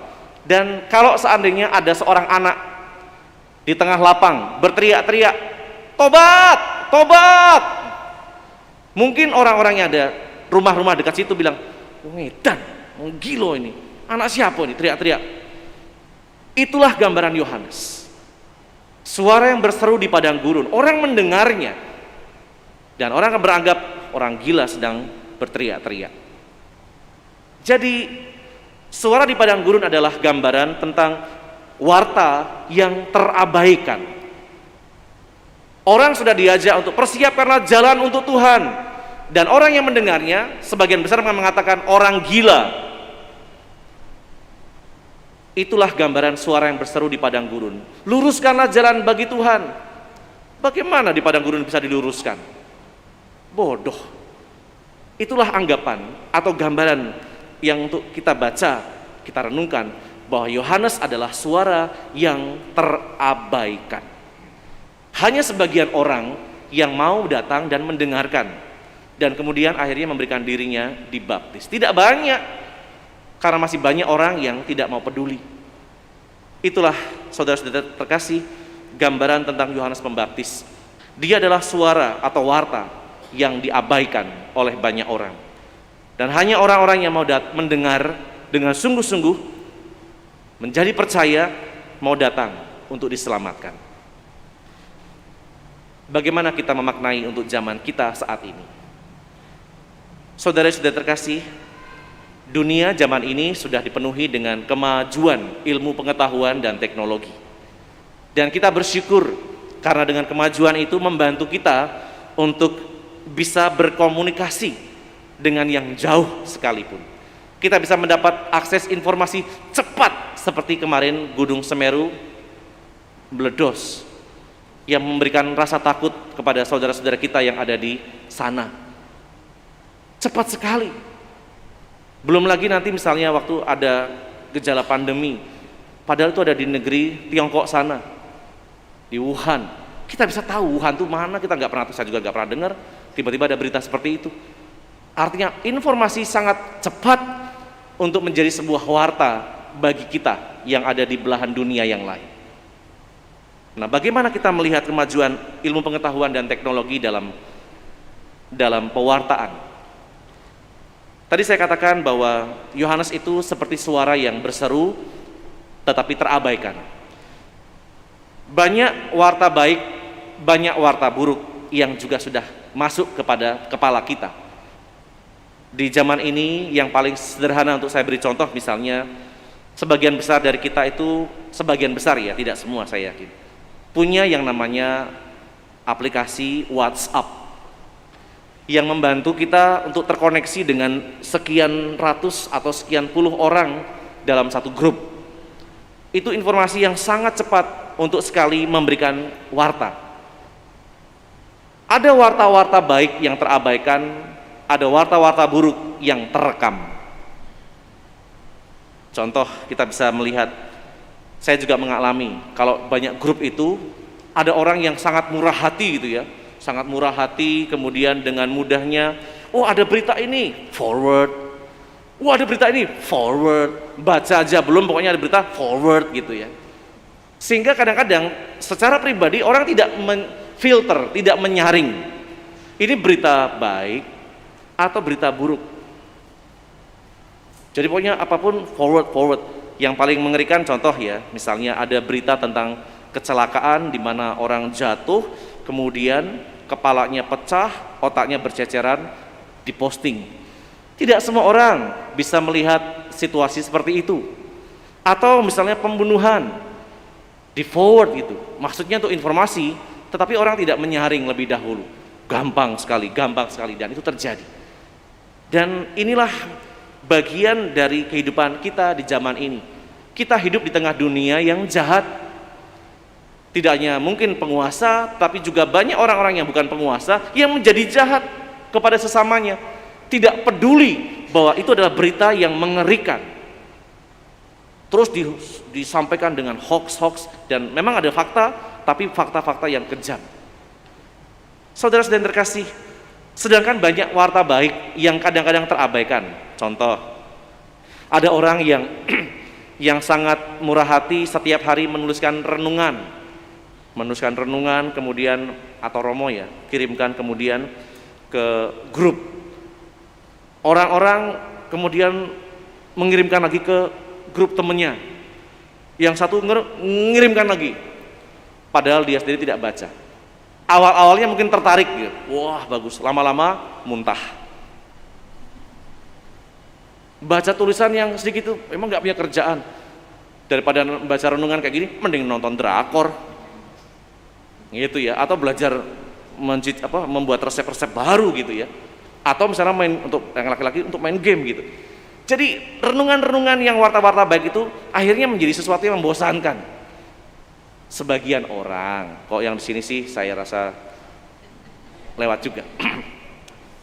Dan kalau seandainya ada seorang anak di tengah lapang berteriak-teriak, "Tobat, tobat!" Mungkin orang-orang yang ada rumah-rumah dekat situ bilang, "Ngedan, gila ini, anak siapa ini teriak-teriak?" Itulah gambaran Yohanes. Suara yang berseru di padang gurun, orang mendengarnya dan orang akan beranggap orang gila sedang berteriak-teriak. Jadi suara di padang gurun adalah gambaran tentang warta yang terabaikan. Orang sudah diajak untuk persiapkanlah jalan untuk Tuhan, dan orang yang mendengarnya sebagian besar mengatakan orang gila. Itulah gambaran suara yang berseru di padang gurun. Luruskanlah jalan bagi Tuhan. Bagaimana di padang gurun bisa diluruskan? Bodoh. Itulah anggapan atau gambaran yang untuk kita baca, kita renungkan, bahwa Yohanes adalah suara yang terabaikan. Hanya sebagian orang yang mau datang dan mendengarkan, dan kemudian akhirnya memberikan dirinya dibaptis. Tidak banyak, karena masih banyak orang yang tidak mau peduli. Itulah saudara-saudara terkasih, gambaran tentang Yohanes Pembaptis. Dia adalah suara atau warta yang diabaikan oleh banyak orang, dan hanya orang-orang yang mau mendengar dengan sungguh-sungguh, menjadi percaya, mau datang untuk diselamatkan. Bagaimana kita memaknai untuk zaman kita saat ini? Saudara-saudara terkasih, dunia zaman ini sudah dipenuhi dengan kemajuan ilmu pengetahuan dan teknologi. Dan kita bersyukur karena dengan kemajuan itu membantu kita untuk bisa berkomunikasi dengan yang jauh sekalipun. Kita bisa mendapat akses informasi cepat seperti kemarin Gunung Semeru meledos yang memberikan rasa takut kepada saudara-saudara kita yang ada di sana. Cepat sekali. Belum lagi nanti misalnya waktu ada gejala pandemi, padahal itu ada di negeri Tiongkok sana, di Wuhan. Kita bisa tahu Wuhan itu mana, kita nggak pernah, saya juga nggak pernah dengar. Tiba-tiba ada berita seperti itu. Artinya informasi sangat cepat untuk menjadi sebuah warta bagi kita yang ada di belahan dunia yang lain. Nah, bagaimana kita melihat kemajuan ilmu pengetahuan dan teknologi dalam pewartaan? Tadi saya katakan bahwa Yohanes itu seperti suara yang berseru tetapi terabaikan. Banyak warta baik, banyak warta buruk yang juga sudah masuk kepada kepala kita. Di zaman ini yang paling sederhana untuk saya beri contoh, misalnya sebagian besar dari kita itu, sebagian besar ya, tidak semua saya yakin, punya yang namanya aplikasi WhatsApp yang membantu kita untuk terkoneksi dengan sekian ratus atau sekian puluh orang dalam satu grup. Itu informasi yang sangat cepat untuk sekali memberikan warta. Ada warta-warta baik yang terabaikan, ada warta-warta buruk yang terekam. Contoh, kita bisa melihat, saya juga mengalami, kalau banyak grup itu, ada orang yang sangat murah hati gitu ya, sangat murah hati, kemudian dengan mudahnya, oh ada berita ini, forward, oh ada berita ini, forward, baca aja belum, pokoknya ada berita, forward gitu ya. Sehingga kadang-kadang secara pribadi orang tidak menfilter, tidak menyaring, ini berita baik atau berita buruk. Jadi pokoknya apapun forward. Yang paling mengerikan contoh ya, misalnya ada berita tentang kecelakaan di mana orang jatuh, kemudian kepalanya pecah, otaknya berceceran, diposting. Tidak semua orang bisa melihat situasi seperti itu. Atau misalnya pembunuhan, di forward gitu. Maksudnya untuk informasi, tetapi orang tidak menyaring lebih dahulu. Gampang sekali dan itu terjadi. Dan inilah bagian dari kehidupan kita di zaman ini. Kita hidup di tengah dunia yang jahat. Tidak hanya mungkin penguasa, tapi juga banyak orang-orang yang bukan penguasa yang menjadi jahat kepada sesamanya. Tidak peduli bahwa itu adalah berita yang mengerikan. Terus disampaikan dengan hoax dan memang ada fakta, tapi fakta-fakta yang kejam. Saudara-saudara terkasih, sedangkan banyak warta baik yang kadang-kadang terabaikan. Contoh, ada orang yang sangat murah hati setiap hari menuliskan renungan, kemudian atau romo ya, kirimkan kemudian ke grup. Orang-orang kemudian mengirimkan lagi ke grup temennya, yang satu mengirimkan lagi, padahal dia sendiri tidak baca. Awal-awalnya mungkin tertarik gitu, wah bagus, lama-lama muntah. Baca tulisan yang sedikit itu memang nggak punya kerjaan, daripada baca renungan kayak gini, mending nonton drakor, gitu ya, atau belajar membuat resep-resep baru gitu ya, atau misalnya main untuk yang laki-laki untuk main game gitu. Jadi renungan-renungan yang warta-warta baik itu akhirnya menjadi sesuatu yang membosankan. Sebagian orang, kok yang di sini sih saya rasa lewat juga,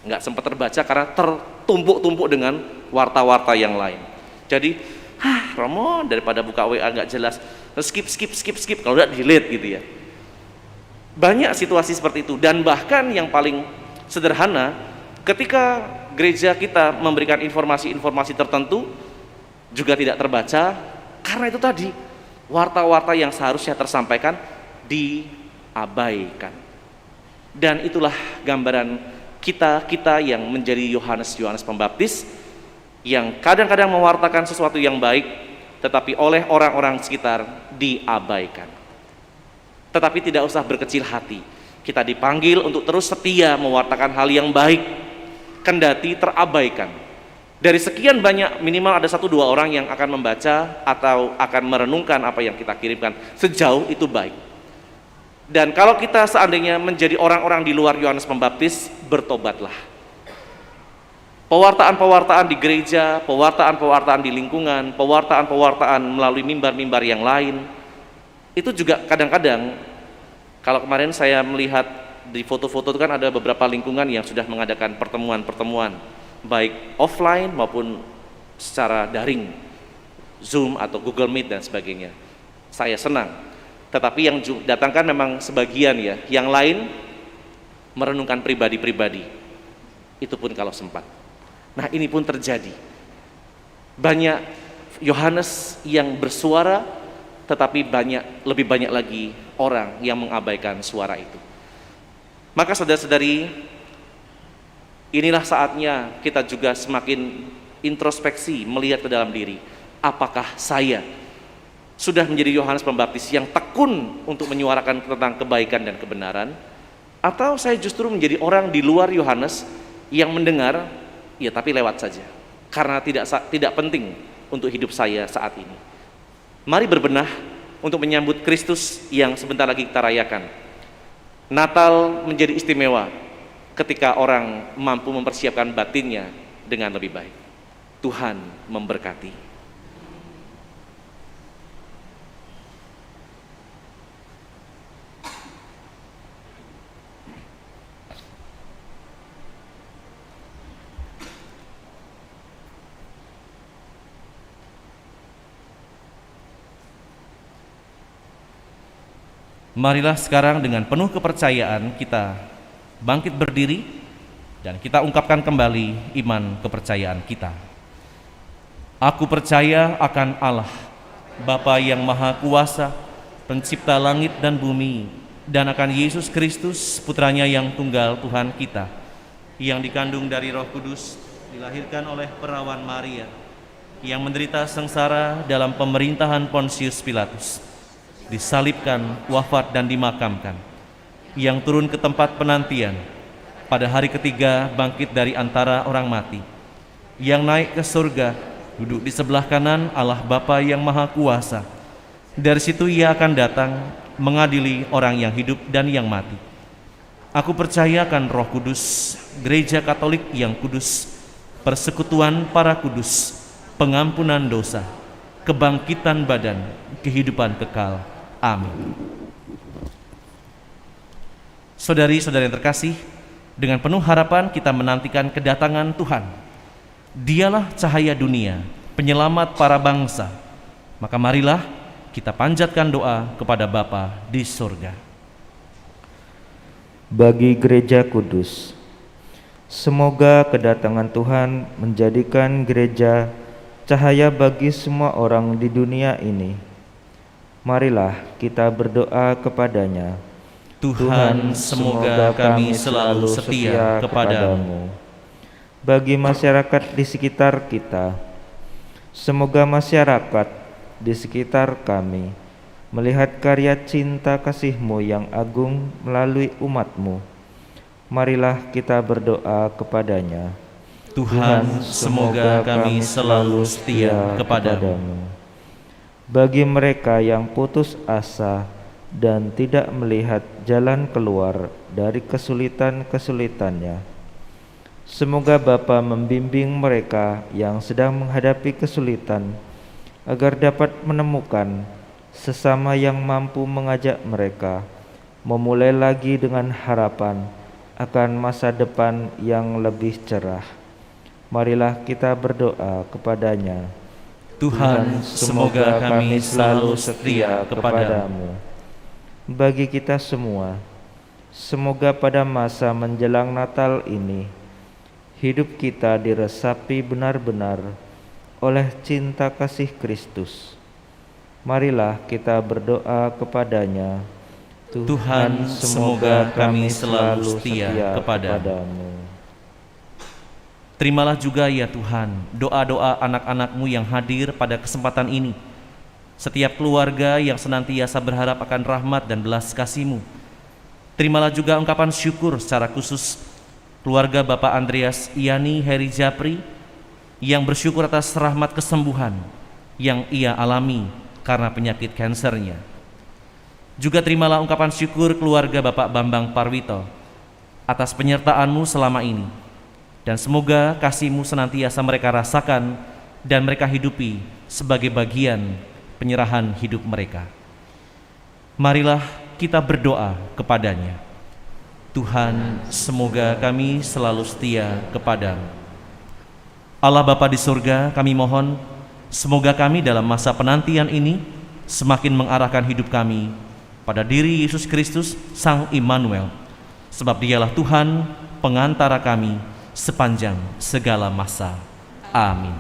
nggak sempat terbaca karena tertumpuk-tumpuk dengan warta-warta yang lain. Jadi, Romo daripada buka WA nggak jelas, skip, kalau udah delete gitu ya. Banyak situasi seperti itu, dan bahkan yang paling sederhana, ketika gereja kita memberikan informasi-informasi tertentu juga tidak terbaca karena itu tadi, warta-warta yang seharusnya tersampaikan diabaikan. Dan itulah gambaran kita yang menjadi Yohanes Pembaptis, yang kadang-kadang mewartakan sesuatu yang baik tetapi oleh orang-orang sekitar diabaikan. Tetapi tidak usah berkecil hati, kita dipanggil untuk terus setia mewartakan hal yang baik kendati terabaikan. Dari sekian banyak, minimal ada 1-2 orang yang akan membaca atau akan merenungkan apa yang kita kirimkan. Sejauh itu baik. Dan kalau kita seandainya menjadi orang-orang di luar Yohanes Pembaptis, bertobatlah. Pewartaan-pewartaan di gereja, pewartaan-pewartaan di lingkungan, pewartaan-pewartaan melalui mimbar-mimbar yang lain, itu juga kadang-kadang, kalau kemarin saya melihat di foto-foto itu kan ada beberapa lingkungan yang sudah mengadakan pertemuan-pertemuan, baik offline maupun secara daring, Zoom atau Google Meet dan sebagainya. Saya senang, tetapi yang datangkan memang sebagian ya, yang lain merenungkan pribadi-pribadi, itu pun kalau sempat. Nah ini pun terjadi, banyak Yohanes yang bersuara tetapi lebih banyak lagi orang yang mengabaikan suara itu. Maka saudara-saudari, inilah saatnya kita juga semakin introspeksi, melihat ke dalam diri. Apakah saya sudah menjadi Yohanes Pembaptis yang tekun untuk menyuarakan tentang kebaikan dan kebenaran, atau saya justru menjadi orang di luar Yohanes yang mendengar, ya tapi lewat saja, karena tidak penting untuk hidup saya saat ini. Mari berbenah untuk menyambut Kristus yang sebentar lagi kita rayakan. Natal menjadi istimewa ketika orang mampu mempersiapkan batinnya dengan lebih baik. Tuhan memberkati. Marilah sekarang dengan penuh kepercayaan kita bangkit berdiri dan kita ungkapkan kembali iman kepercayaan kita. Aku percaya akan Allah, Bapa yang Maha Kuasa, Pencipta langit dan bumi, dan akan Yesus Kristus, Putranya yang tunggal Tuhan kita, yang dikandung dari Roh Kudus, dilahirkan oleh perawan Maria, yang menderita sengsara dalam pemerintahan Pontius Pilatus, disalibkan, wafat dan dimakamkan, yang turun ke tempat penantian, pada hari ketiga bangkit dari antara orang mati, yang naik ke surga, duduk di sebelah kanan Allah Bapa yang Maha Kuasa. Dari situ Ia akan datang mengadili orang yang hidup dan yang mati. Aku percayakan Roh Kudus, Gereja Katolik yang kudus, persekutuan para kudus, pengampunan dosa, kebangkitan badan, kehidupan kekal. Amin. Saudari-saudari yang terkasih, dengan penuh harapan kita menantikan kedatangan Tuhan. Dialah cahaya dunia, penyelamat para bangsa. Maka marilah kita panjatkan doa kepada Bapa di surga. Bagi gereja kudus, semoga kedatangan Tuhan menjadikan gereja cahaya bagi semua orang di dunia ini. Marilah kita berdoa kepadanya. Tuhan, semoga kami selalu setia kepadamu. Bagi masyarakat di sekitar kita, semoga masyarakat di sekitar kami melihat karya cinta kasih-Mu yang agung melalui umat-Mu. Marilah kita berdoa kepadanya. Tuhan, semoga kami selalu setia kepadamu. Bagi mereka yang putus asa dan tidak melihat jalan keluar dari kesulitan-kesulitannya, semoga Bapa membimbing mereka yang sedang menghadapi kesulitan agar dapat menemukan sesama yang mampu mengajak mereka memulai lagi dengan harapan akan masa depan yang lebih cerah. Marilah kita berdoa kepadanya. Tuhan, semoga kami selalu setia kepadamu. Bagi kita semua, semoga pada masa menjelang Natal ini, hidup kita diresapi benar-benar oleh cinta kasih Kristus. Marilah kita berdoa kepadanya. Tuhan, semoga kami selalu setia kepadamu. Terimalah juga ya Tuhan doa-doa anak-anak-Mu yang hadir pada kesempatan ini. Setiap keluarga yang senantiasa berharap akan rahmat dan belas kasih-Mu. Terimalah juga ungkapan syukur secara khusus keluarga Bapak Andreas Yani Heri Japri yang bersyukur atas rahmat kesembuhan yang ia alami karena penyakit kansernya. Juga terimalah ungkapan syukur keluarga Bapak Bambang Parwito atas penyertaan-Mu selama ini. Dan semoga kasih-Mu senantiasa mereka rasakan dan mereka hidupi sebagai bagian penyerahan hidup mereka. Marilah kita berdoa kepadanya. Tuhan, semoga kami selalu setia kepadamu. Allah Bapa di surga, kami mohon semoga kami dalam masa penantian ini semakin mengarahkan hidup kami pada diri Yesus Kristus Sang Immanuel, sebab Dialah Tuhan pengantara kami sepanjang segala masa. Amin.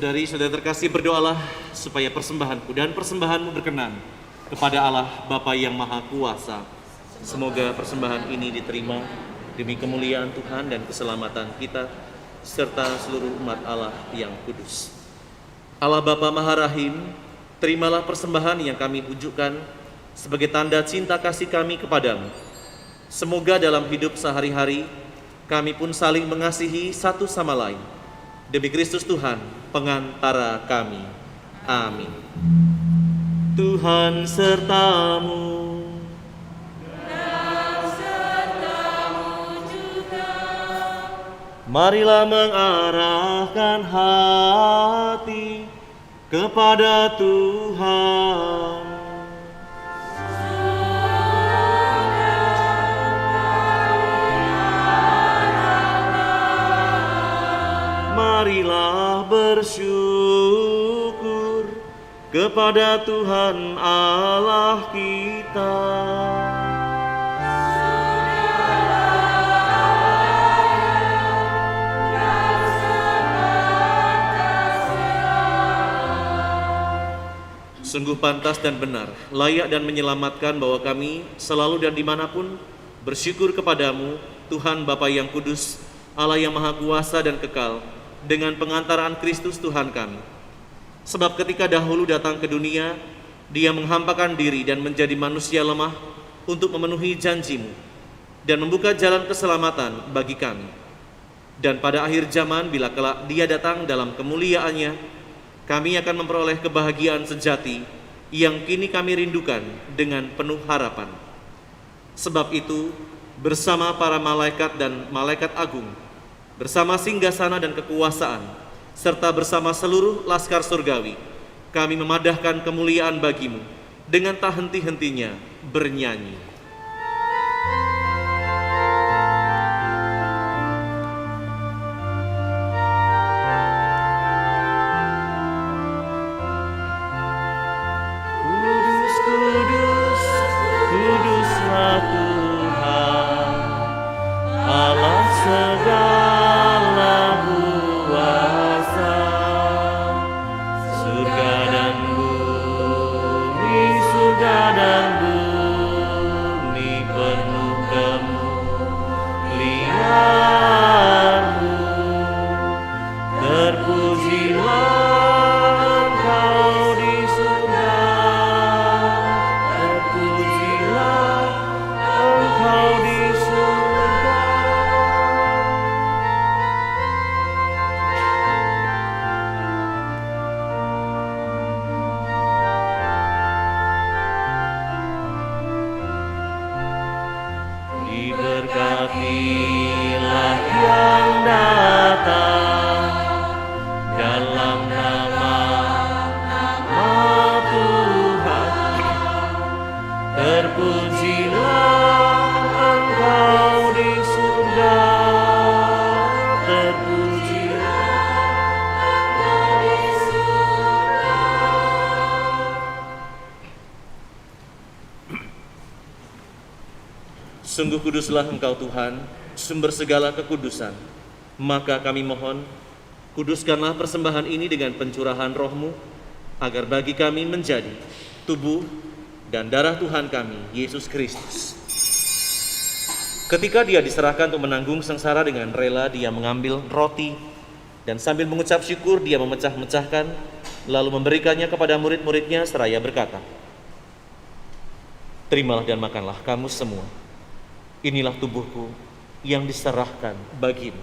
Saudari-saudari terkasih, berdoalah supaya persembahanku dan persembahanmu berkenan kepada Allah Bapa yang Maha Kuasa. Semoga persembahan ini diterima demi kemuliaan Tuhan dan keselamatan kita, serta seluruh umat Allah yang kudus. Allah Bapa Maha Rahim, terimalah persembahan yang kami tunjukkan sebagai tanda cinta kasih kami kepadamu. Semoga dalam hidup sehari-hari, kami pun saling mengasihi satu sama lain. Demi Kristus Tuhan, pengantara kami. Amin. Tuhan sertamu. Dan sertamu juga. Marilah mengarahkan hati kepada Tuhan. Marilah bersyukur kepada Tuhan Allah kita. Sungguh pantas dan benar, layak dan menyelamatkan bahwa kami selalu dan dimanapun bersyukur kepadamu, Tuhan Bapa yang kudus, Allah yang Maha Kuasa dan kekal, dengan pengantaraan Kristus Tuhan kami. Sebab ketika dahulu datang ke dunia, Dia menghampakan diri dan menjadi manusia lemah untuk memenuhi janji-Mu dan membuka jalan keselamatan bagi kami. Dan pada akhir zaman, bila kelak Dia datang dalam kemuliaan-Nya, kami akan memperoleh kebahagiaan sejati yang kini kami rindukan dengan penuh harapan. Sebab itu, bersama para malaikat dan malaikat agung, bersama singgasana dan kekuasaan, serta bersama seluruh laskar surgawi, kami memadahkan kemuliaan bagi-Mu dengan tak henti-hentinya bernyanyi. Kudus, kudus, kuduslah Tuhan, Allah segala kuasa. Surga dan bumi penuh kemuliaan-Mu. Terpujilah Engkau di surga, terpujilah Engkau di surga. Diberkatilah yang datang dalam nama Tuhan. Terpujilah Engkau di surga, terpujilah Engkau di surga. Sungguh kuduslah Engkau Tuhan, sumber segala kekudusan. Maka kami mohon, kuduskanlah persembahan ini dengan pencurahan Roh-Mu, agar bagi kami menjadi tubuh dan darah Tuhan kami, Yesus Kristus. Ketika Dia diserahkan untuk menanggung sengsara dengan rela, Dia mengambil roti, dan sambil mengucap syukur, Dia memecah-mecahkan, lalu memberikannya kepada murid-muridnya seraya berkata, "Terimalah dan makanlah kamu semua. Inilah tubuhku yang diserahkan bagimu."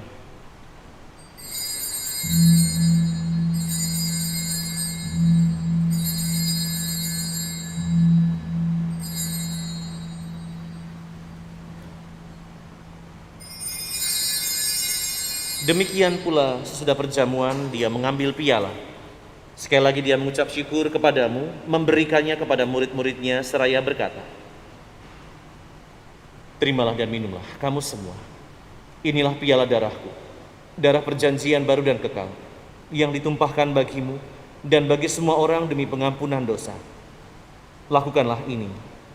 Demikian pula sesudah perjamuan, Dia mengambil piala. Sekali lagi Dia mengucap syukur kepadamu, memberikannya kepada murid-muridnya seraya berkata, "Terimalah dan minumlah kamu semua. Inilah piala darahku, darah perjanjian baru dan kekal, yang ditumpahkan bagimu dan bagi semua orang demi pengampunan dosa. Lakukanlah ini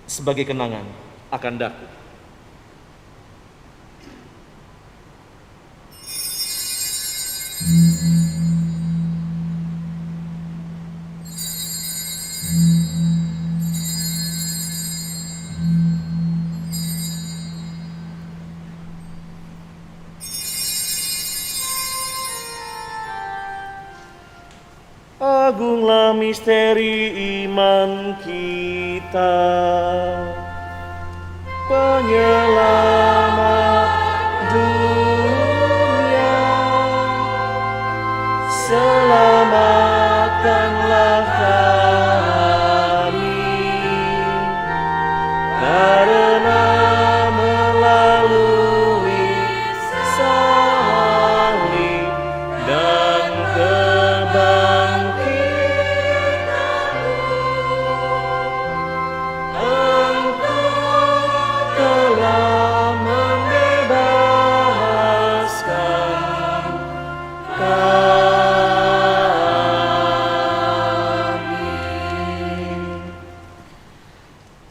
sebagai kenangan akan daku." Agunglah misteri iman kita, Penyelamat dunia. Selamatkanlah kami, karena melalui salib dan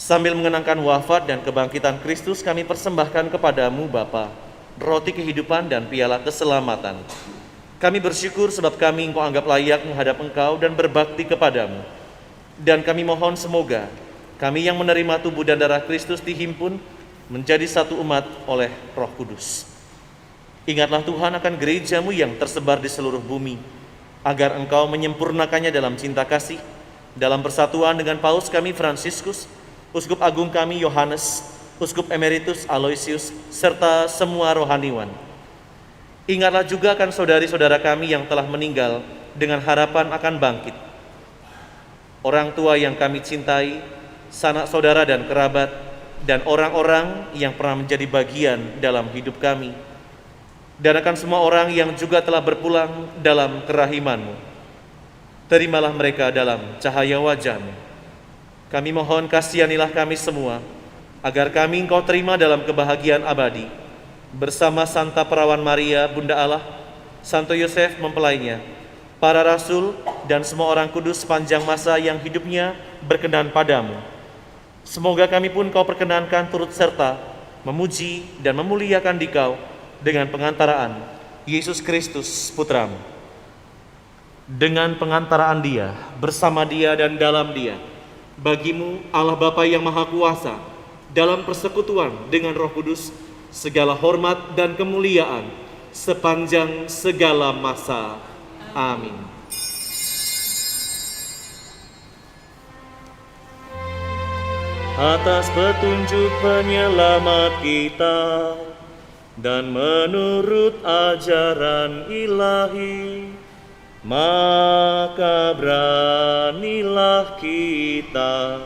Sambil mengenangkan wafat dan kebangkitan Kristus, kami persembahkan kepadamu Bapa, roti kehidupan dan piala keselamatan. Kami bersyukur sebab kami Engkau anggap layak menghadap Engkau dan berbakti kepadamu. Dan kami mohon semoga kami yang menerima tubuh dan darah Kristus dihimpun menjadi satu umat oleh Roh Kudus. Ingatlah Tuhan akan gerejamu yang tersebar di seluruh bumi, agar Engkau menyempurnakannya dalam cinta kasih, dalam persatuan dengan Paus kami Fransiskus, Uskup Agung kami Yohanes, Uskup Emeritus Aloysius, serta semua rohaniwan. Ingatlah juga akan saudari-saudara kami yang telah meninggal dengan harapan akan bangkit. Orang tua yang kami cintai, sanak saudara dan kerabat, dan orang-orang yang pernah menjadi bagian dalam hidup kami. Dan akan semua orang yang juga telah berpulang dalam kerahiman-Mu. Terimalah mereka dalam cahaya wajah-Mu. Kami mohon kasihanilah kami semua, agar kami Engkau terima dalam kebahagiaan abadi, bersama Santa Perawan Maria, Bunda Allah, Santo Yosef mempelainya, para rasul, dan semua orang kudus sepanjang masa yang hidupnya berkenan padamu. Semoga kami pun Kau perkenankan turut serta, memuji dan memuliakan Dikau dengan pengantaraan Yesus Kristus Putramu. Dengan pengantaraan Dia, bersama Dia dan dalam Dia, bagimu Allah Bapa yang Maha Kuasa, dalam persekutuan dengan Roh Kudus, segala hormat dan kemuliaan sepanjang segala masa. Amin. Atas petunjuk penyelamat kita dan menurut ajaran ilahi, maka beranilah kita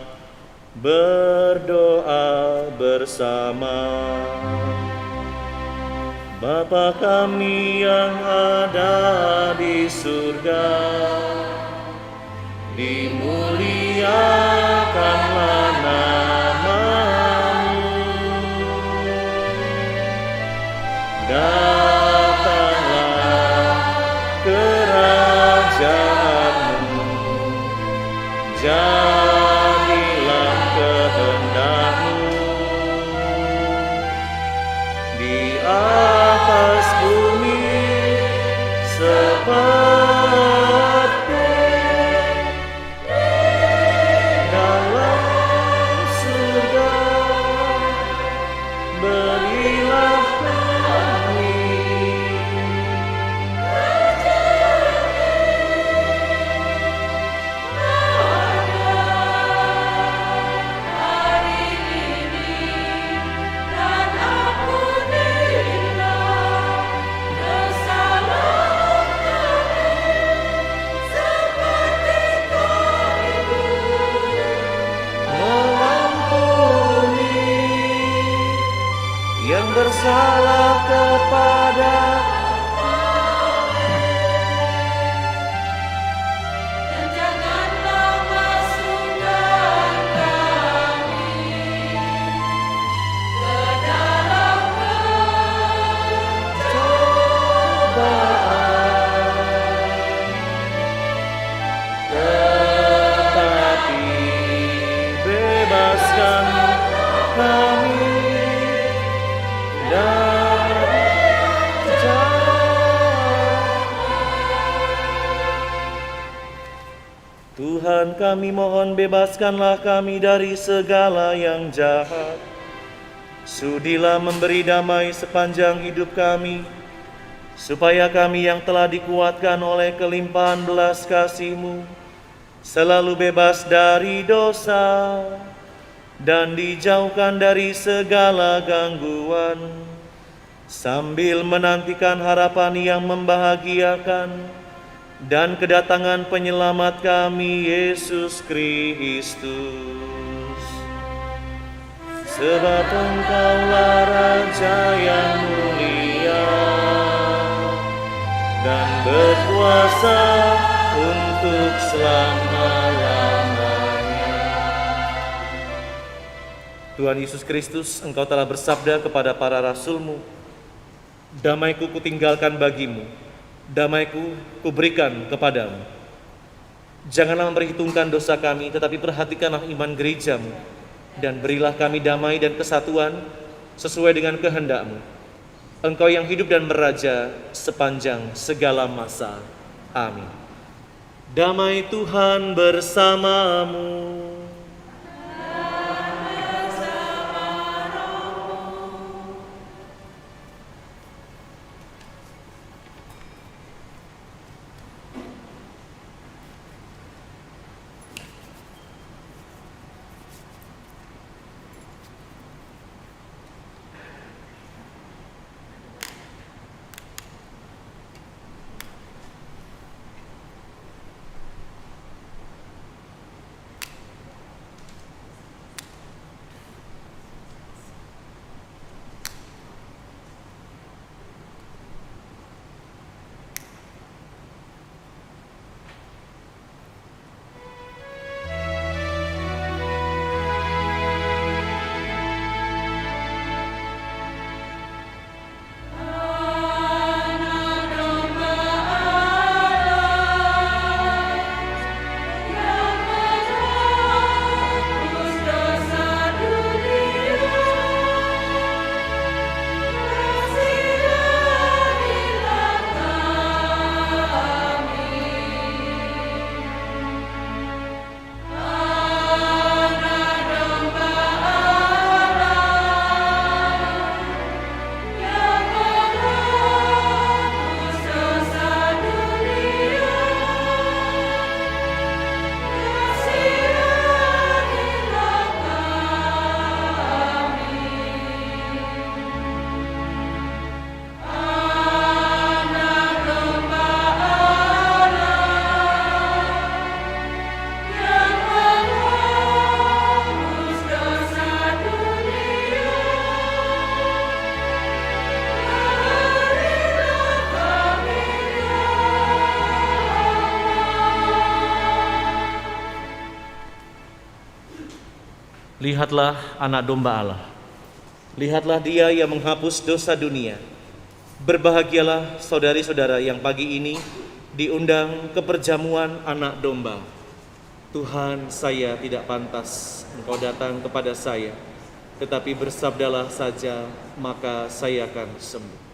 berdoa bersama. Bapa kami yang ada di surga, dimuliakanlah nama-Mu. Datanglah kerajaan-Mu, jadilah kehendak-Mu di atas bumi seperti dalam surga. Berilah kami yang bersalah kepada Dan janganlah masukkan kami ke dalam tetapi bebaskan kami dari jahat. Tuhan kami mohon bebaskanlah kami dari segala yang jahat. Sudilah memberi damai sepanjang hidup kami, supaya kami yang telah dikuatkan oleh kelimpahan belas kasih-Mu selalu bebas dari dosa dan dijauhkan dari segala gangguan, sambil menantikan harapan yang membahagiakan dan kedatangan penyelamat kami, Yesus Kristus. Sebab Engkaulah Raja yang mulia dan berkuasa untuk selama-lamanya. Tuhan Yesus Kristus, Engkau telah bersabda kepada para rasul-Mu, damai-Ku kutinggalkan bagimu, damai-Ku kuberikan kepadamu. Janganlah memperhitungkan dosa kami, tetapi perhatikanlah iman gereja-Mu, dan berilah kami damai dan kesatuan sesuai dengan kehendak-Mu. Engkau yang hidup dan meraja sepanjang segala masa. Amin. Damai Tuhan bersamamu. Lihatlah anak domba Allah. Lihatlah Dia yang menghapus dosa dunia. Berbahagialah saudari-saudara yang pagi ini diundang ke perjamuan anak domba. Tuhan, saya tidak pantas Engkau datang kepada saya, tetapi bersabdalah saja, maka saya akan sembuh.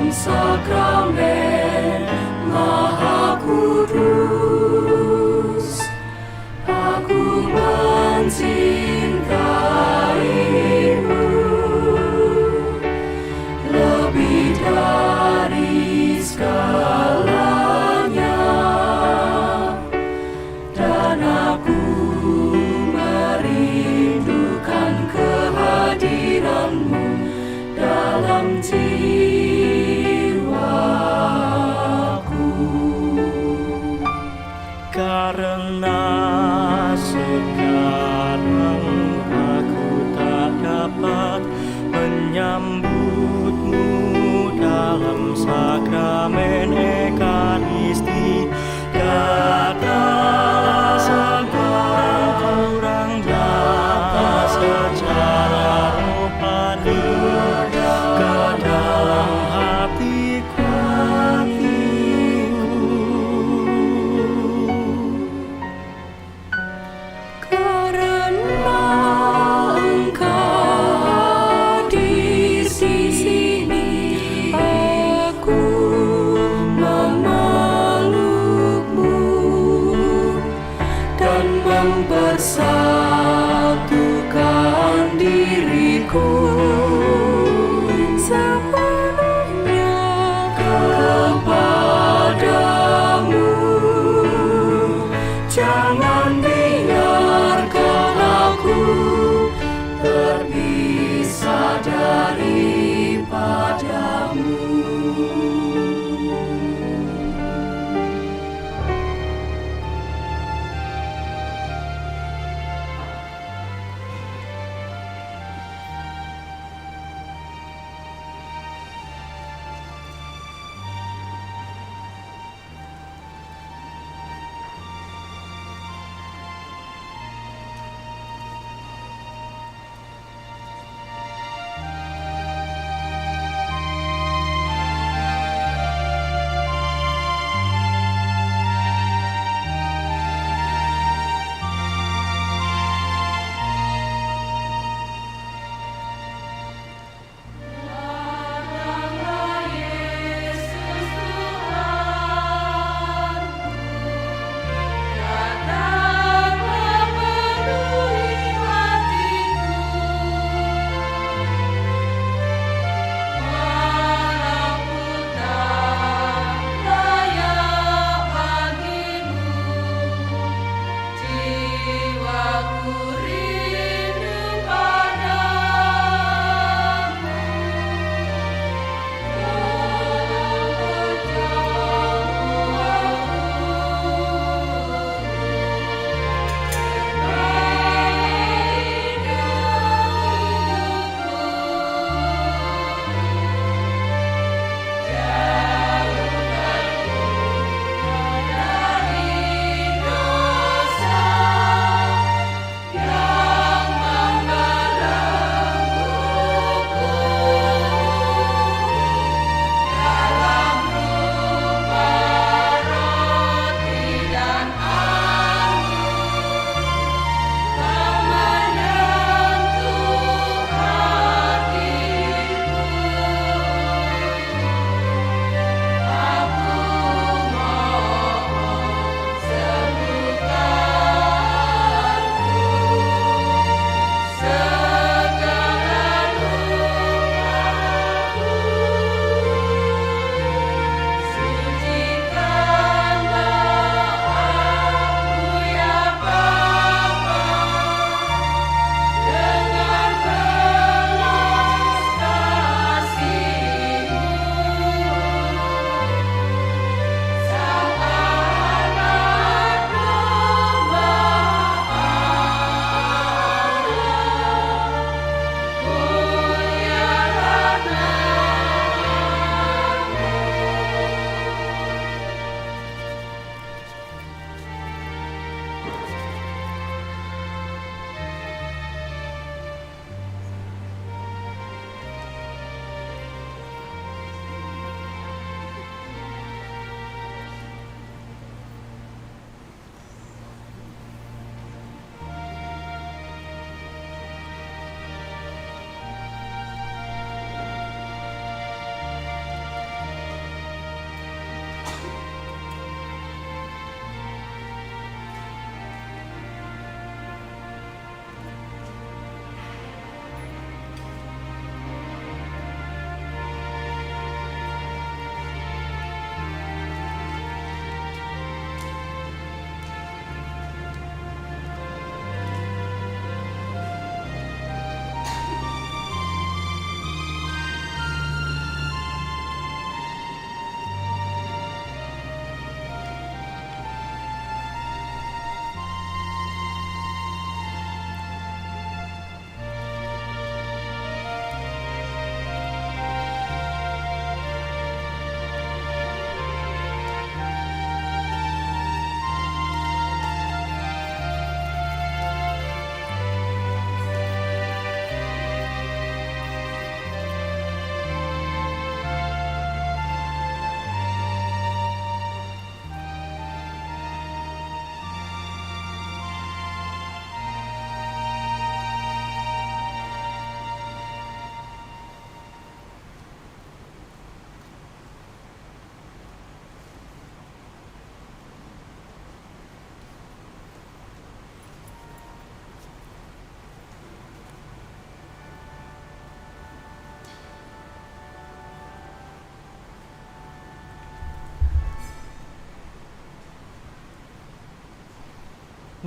Sakramen Maha Kudus, aku mencintaimu lebih dari segalanya, dan aku jiwaku, karena sekarang aku tak dapat menyambutmu dalam sakramen Ekaristi. Katalah sekurang-kurang dapat secara rohani ke dalam hatiku. Karena Engkau di sini, aku memeluk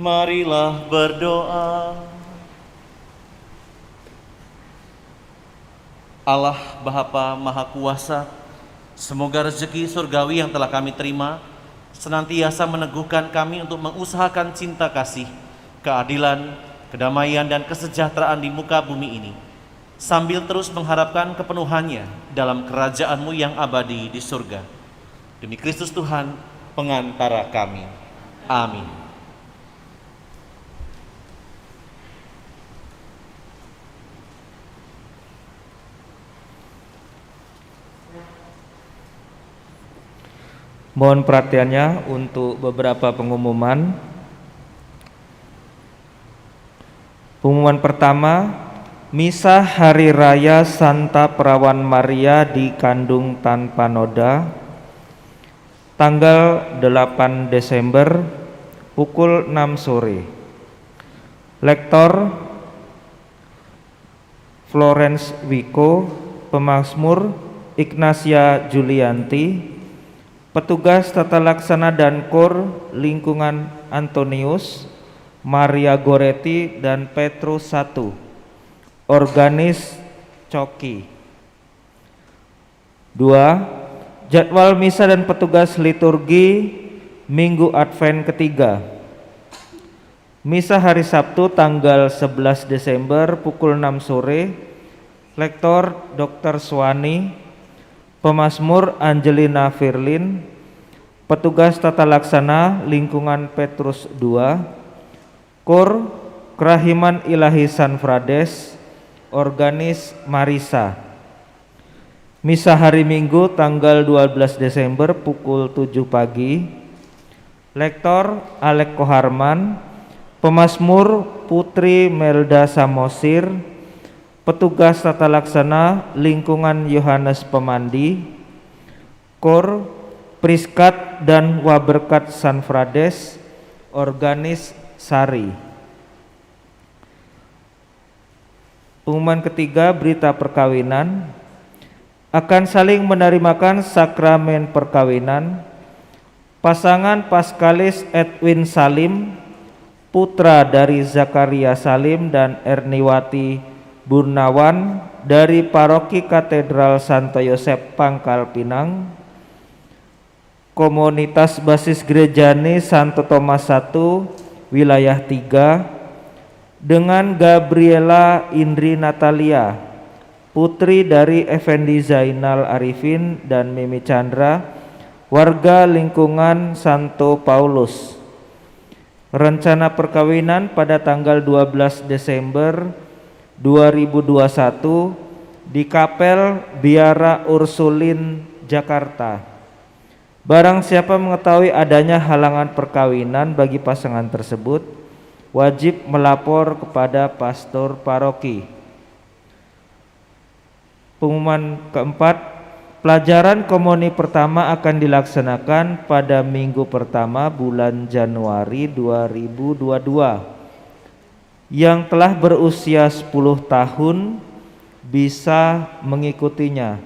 Marilah berdoa. Allah Bapa Maha Kuasa, semoga rezeki surgawi yang telah kami terima senantiasa meneguhkan kami untuk mengusahakan cinta kasih, keadilan, kedamaian, dan kesejahteraan di muka bumi ini, sambil terus mengharapkan kepenuhannya dalam kerajaan-Mu yang abadi di surga. Demi Kristus Tuhan, pengantara kami. Amin. Mohon perhatiannya untuk beberapa pengumuman. Pengumuman pertama, Misa Hari Raya Santa Perawan Maria di Kandung Tanpa Noda, tanggal 8 Desember pukul 6 sore. Lektor Florence Wiko, pemazmur Ignacia Julianti, petugas tata laksana dan kor lingkungan Antonius, Maria Goretti dan Petrus I, organis Coki. 2. Jadwal misa dan petugas liturgi Minggu Advent ketiga. Misa hari Sabtu tanggal 11 Desember pukul 6 sore. Lektor Dr. Swani, pemazmur Angelina Firlin, petugas tata laksana lingkungan Petrus II, kor Kerahiman Ilahi San Frades, organis Marisa. Misa hari Minggu tanggal 12 Desember pukul 7 pagi. Lektor Alek Koharman, pemazmur Putri Melda Samosir, petugas tata laksana lingkungan Yohanes Pemandi, kor Priskat dan Waberkat San Frades, organis Sari. Pengumuman ketiga, berita perkawinan. Akan saling menerimakan sakramen perkawinan pasangan Paskalis Edwin Salim, putra dari Zakaria Salim dan Erniwati Burnawan dari Paroki Katedral Santo Yosep Pangkal Pinang, Komunitas Basis Gerejani Santo Thomas I, Wilayah 3, dengan Gabriela Indri Natalia, putri dari Effendi Zainal Arifin dan Mimi Chandra, warga lingkungan Santo Paulus. Rencana perkawinan pada tanggal 12 Desember 2021 di Kapel Biara Ursulin, Jakarta. Barang siapa mengetahui adanya halangan perkawinan bagi pasangan tersebut, wajib melapor kepada pastor paroki. Pengumuman keempat, pelajaran komuni pertama akan dilaksanakan pada minggu pertama bulan Januari 2022. Yang telah berusia 10 tahun bisa mengikutinya.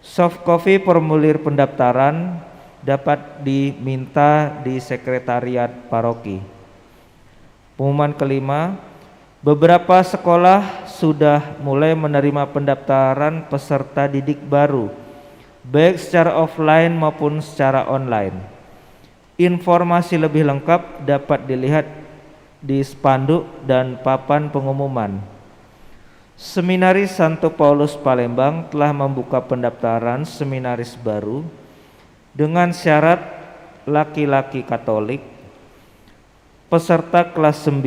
Soft copy formulir pendaftaran dapat diminta di sekretariat paroki. Pengumuman kelima, beberapa sekolah sudah mulai menerima pendaftaran peserta didik baru, baik secara offline maupun secara online. Informasi lebih lengkap dapat dilihat di spanduk dan papan pengumuman. Seminaris Santo Paulus Palembang telah membuka pendaftaran seminaris baru dengan syarat laki-laki Katolik, peserta kelas 9,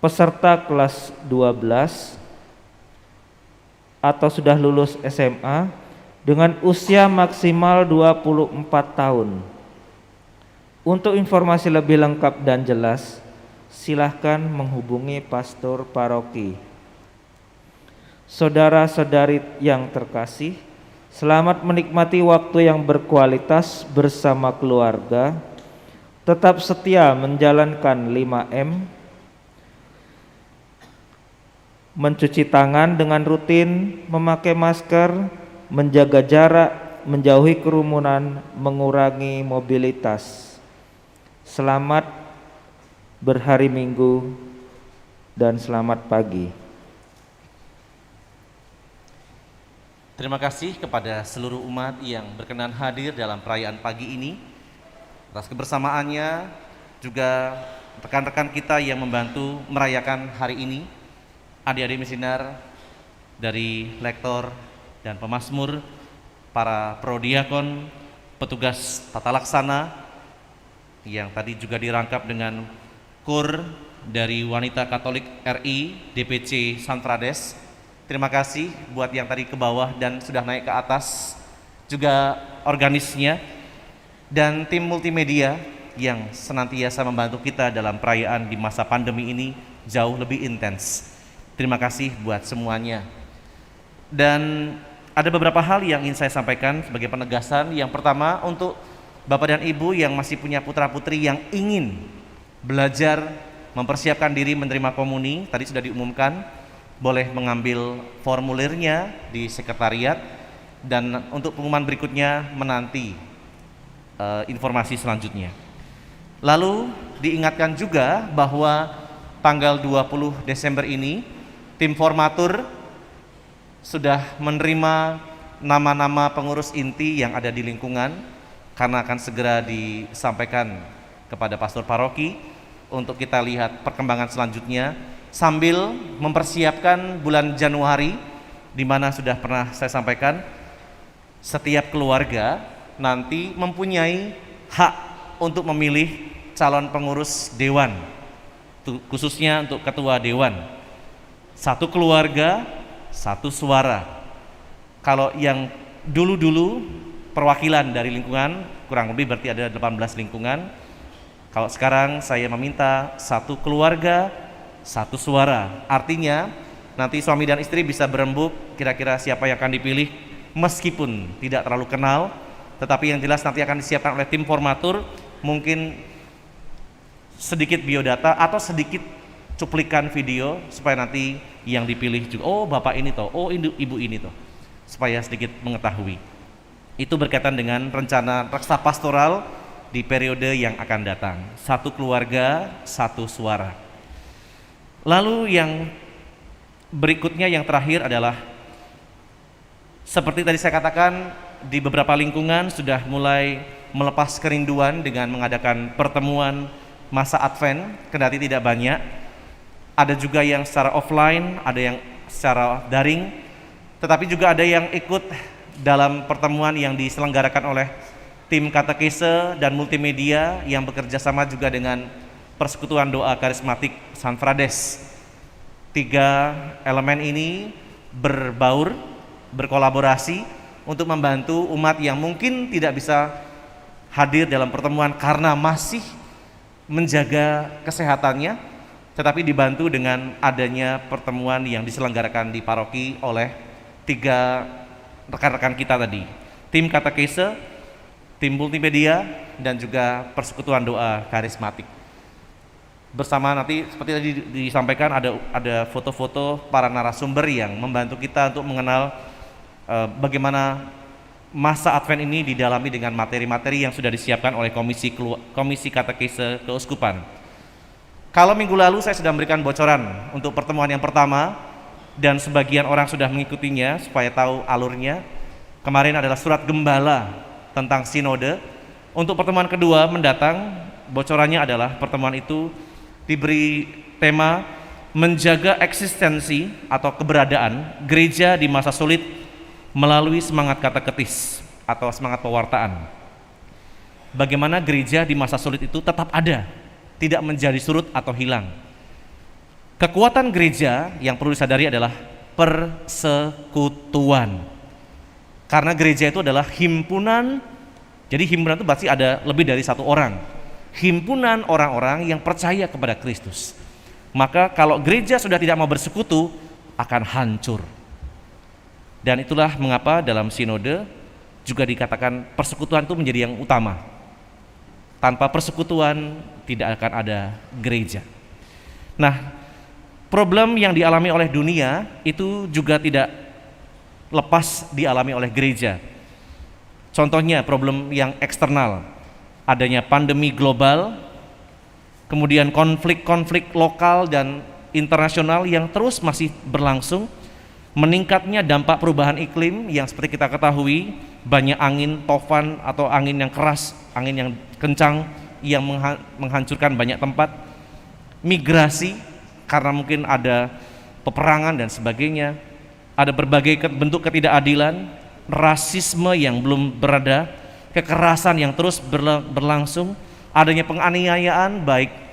peserta kelas 12 atau sudah lulus SMA dengan usia maksimal 24 tahun. Untuk informasi lebih lengkap dan jelas, silahkan menghubungi pastor paroki. Saudara-saudari yang terkasih, selamat menikmati waktu yang berkualitas bersama keluarga. Tetap setia menjalankan 5M, mencuci tangan dengan rutin, memakai masker, menjaga jarak, menjauhi kerumunan, mengurangi mobilitas. Selamat berhari Minggu, dan selamat pagi. Terima kasih kepada seluruh umat yang berkenan hadir dalam perayaan pagi ini. Atas kebersamaannya, juga rekan-rekan kita yang membantu merayakan hari ini, adik-adik misinar dari lektor dan pemazmur, para prodiakon, petugas tata laksana yang tadi juga dirangkap dengan kur dari Wanita Katolik RI DPC San Frades. Terima kasih buat yang tadi ke bawah dan sudah naik ke atas, juga organisnya dan tim multimedia yang senantiasa membantu kita dalam perayaan di masa pandemi ini jauh lebih intens. Terima kasih buat semuanya. Dan ada beberapa hal yang ingin saya sampaikan sebagai penegasan. Yang pertama, untuk Bapak dan Ibu yang masih punya putra-putri yang ingin belajar mempersiapkan diri menerima komuni, tadi sudah diumumkan, boleh mengambil formulirnya di sekretariat, dan untuk pengumuman berikutnya menanti informasi selanjutnya. Lalu diingatkan juga bahwa tanggal 20 Desember ini tim formatur sudah menerima nama-nama pengurus inti yang ada di lingkungan, karena akan segera disampaikan kepada pastor paroki untuk kita lihat perkembangan selanjutnya sambil mempersiapkan bulan Januari, di mana sudah pernah saya sampaikan setiap keluarga nanti mempunyai hak untuk memilih calon pengurus dewan, khususnya untuk ketua dewan. Satu keluarga, satu suara. Kalau yang dulu-dulu perwakilan dari lingkungan, kurang lebih berarti ada 18 lingkungan. Kalau sekarang saya meminta satu keluarga, satu suara. Artinya nanti suami dan istri bisa berembuk kira-kira siapa yang akan dipilih, meskipun tidak terlalu kenal, tetapi yang jelas nanti akan disiapkan oleh tim formatur, mungkin sedikit biodata atau sedikit cuplikan video supaya nanti yang dipilih juga, oh bapak ini toh, oh ibu ini toh, supaya sedikit mengetahui. Itu berkaitan dengan rencana reksa pastoral di periode yang akan datang. Satu keluarga, satu suara. Lalu yang berikutnya, yang terakhir adalah seperti tadi saya katakan, di beberapa lingkungan sudah mulai melepas kerinduan dengan mengadakan pertemuan masa Advent, kendati tidak banyak. Ada juga yang secara offline, ada yang secara daring, tetapi juga ada yang ikut dalam pertemuan yang diselenggarakan oleh tim katekese dan multimedia yang bekerja sama juga dengan Persekutuan Doa Karismatik San Frades. 3 elemen ini berbaur, berkolaborasi untuk membantu umat yang mungkin tidak bisa hadir dalam pertemuan karena masih menjaga kesehatannya, tetapi dibantu dengan adanya pertemuan yang diselenggarakan di paroki oleh 3 rekan-rekan kita tadi, tim katekese, tim multimedia, dan juga Persekutuan Doa Karismatik. Bersama nanti seperti tadi disampaikan ada foto-foto para narasumber yang membantu kita untuk mengenal bagaimana masa Advent ini didalami dengan materi-materi yang sudah disiapkan oleh Komisi Katekese Keuskupan. Kalau minggu lalu saya sudah memberikan bocoran untuk pertemuan yang pertama dan sebagian orang sudah mengikutinya supaya tahu alurnya. Kemarin adalah surat gembala tentang sinode. Untuk pertemuan kedua mendatang, bocorannya adalah pertemuan itu diberi tema menjaga eksistensi atau keberadaan gereja di masa sulit melalui semangat kateketis atau semangat pewartaan. Bagaimana gereja di masa sulit itu tetap ada, tidak menjadi surut atau hilang. Kekuatan gereja yang perlu disadari adalah persekutuan. Karena gereja itu adalah himpunan, jadi himpunan itu berarti ada lebih dari satu orang. Himpunan orang-orang yang percaya kepada Kristus. Maka kalau gereja sudah tidak mau bersekutu, akan hancur. Dan itulah mengapa dalam sinode juga dikatakan persekutuan itu menjadi yang utama. Tanpa persekutuan tidak akan ada gereja. Nah, problem yang dialami oleh dunia itu juga tidak lepas dialami oleh gereja. Contohnya problem yang eksternal, adanya pandemi global, kemudian konflik-konflik lokal dan internasional yang terus masih berlangsung, meningkatnya dampak perubahan iklim yang seperti kita ketahui, banyak angin tofan atau angin yang keras, angin yang kencang yang menghancurkan banyak tempat, migrasi karena mungkin ada peperangan dan sebagainya, ada berbagai bentuk ketidakadilan, rasisme yang belum berada, kekerasan yang terus berlangsung, adanya penganiayaan baik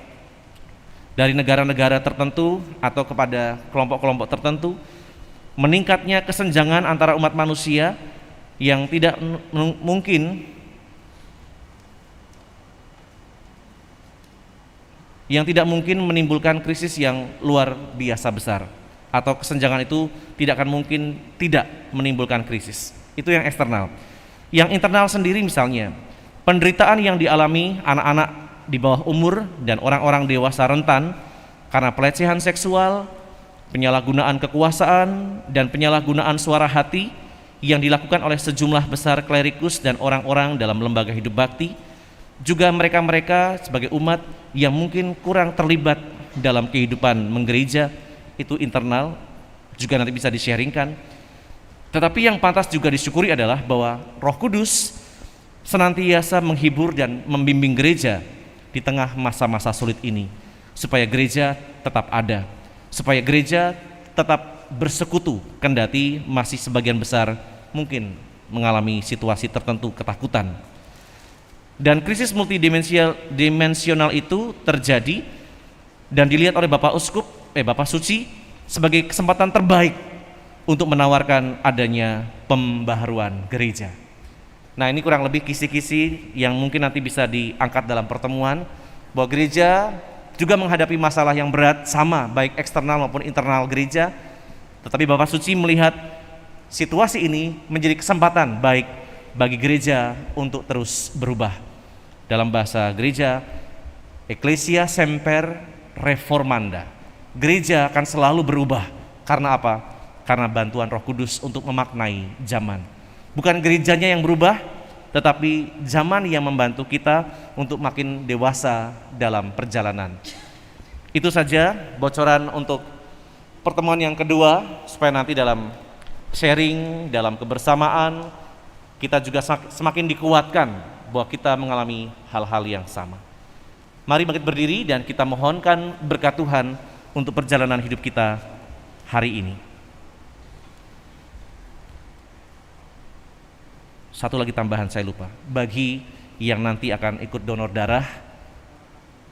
dari negara-negara tertentu atau kepada kelompok-kelompok tertentu, meningkatnya kesenjangan antara umat manusia yang tidak mungkin menimbulkan krisis yang luar biasa besar, atau kesenjangan itu tidak akan mungkin tidak menimbulkan krisis. Itu yang eksternal. Yang internal sendiri misalnya, penderitaan yang dialami anak-anak di bawah umur dan orang-orang dewasa rentan karena pelecehan seksual, penyalahgunaan kekuasaan, dan penyalahgunaan suara hati yang dilakukan oleh sejumlah besar klerikus dan orang-orang dalam lembaga hidup bakti, juga mereka-mereka sebagai umat yang mungkin kurang terlibat dalam kehidupan menggereja, itu internal, juga nanti bisa di-sharingkan. Tetapi yang pantas juga disyukuri adalah bahwa Roh Kudus senantiasa menghibur dan membimbing gereja di tengah masa-masa sulit ini, supaya gereja tetap ada, supaya gereja tetap bersekutu, kendati masih sebagian besar mungkin mengalami situasi tertentu ketakutan. Dan krisis multidimensional itu terjadi dan dilihat oleh Bapak Suci sebagai kesempatan terbaik untuk menawarkan adanya pembaharuan gereja. Nah, ini kurang lebih kisi-kisi yang mungkin nanti bisa diangkat dalam pertemuan, bahwa gereja juga menghadapi masalah yang berat sama, baik eksternal maupun internal gereja. Tetapi Bapak Suci melihat situasi ini menjadi kesempatan baik bagi gereja untuk terus berubah. Dalam bahasa gereja, Ecclesia semper reformanda. Gereja akan selalu berubah. Karena apa? Karena bantuan Roh Kudus untuk memaknai zaman. Bukan gerejanya yang berubah, tetapi zaman yang membantu kita untuk makin dewasa dalam perjalanan. Itu saja bocoran untuk pertemuan yang kedua, supaya nanti dalam sharing, dalam kebersamaan, kita juga semakin dikuatkan bahwa kita mengalami hal-hal yang sama. Mari bangkit berdiri dan kita mohonkan berkat Tuhan untuk perjalanan hidup kita hari ini. Satu lagi tambahan saya lupa, bagi yang nanti akan ikut donor darah,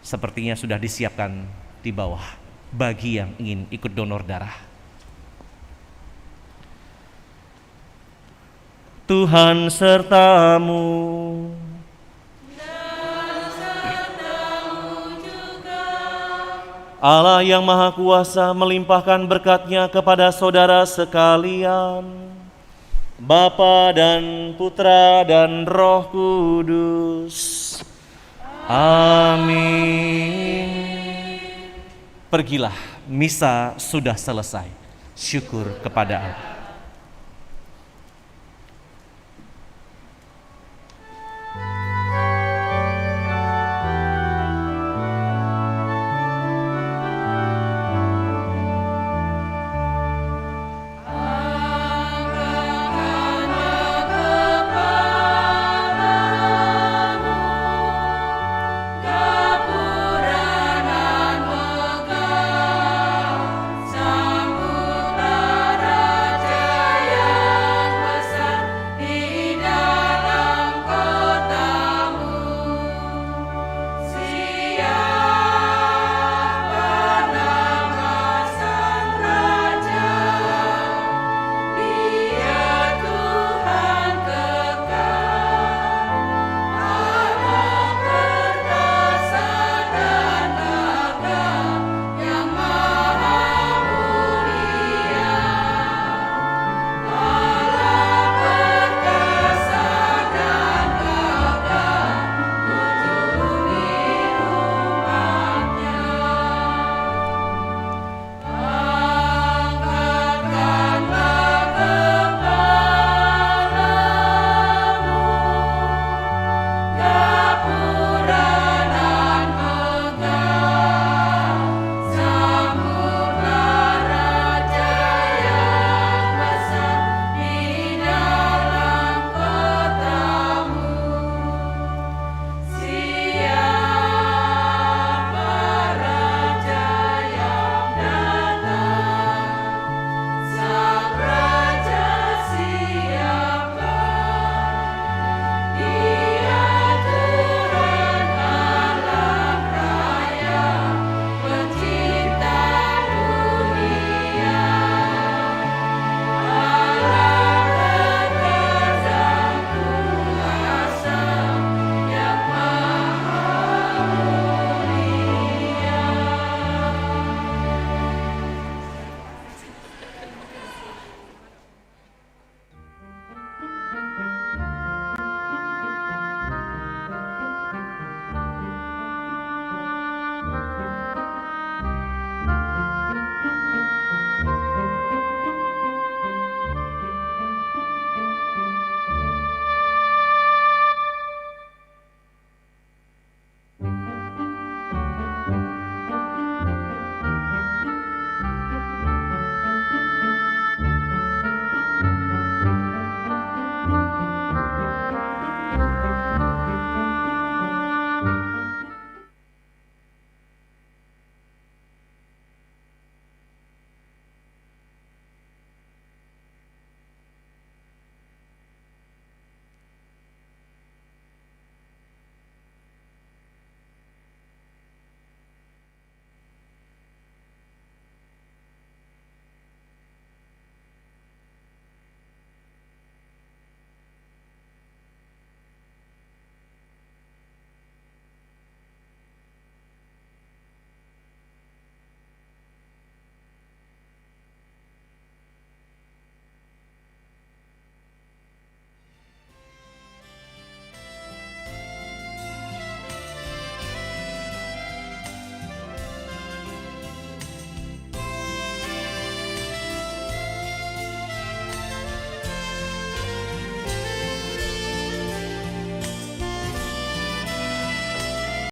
sepertinya sudah disiapkan di bawah, bagi yang ingin ikut donor darah. Tuhan sertamu, Allah yang Maha Kuasa melimpahkan berkat-Nya kepada saudara sekalian, Bapa dan Putra dan Roh Kudus. Amin. Pergilah, misa sudah selesai. Syukur kepada Allah.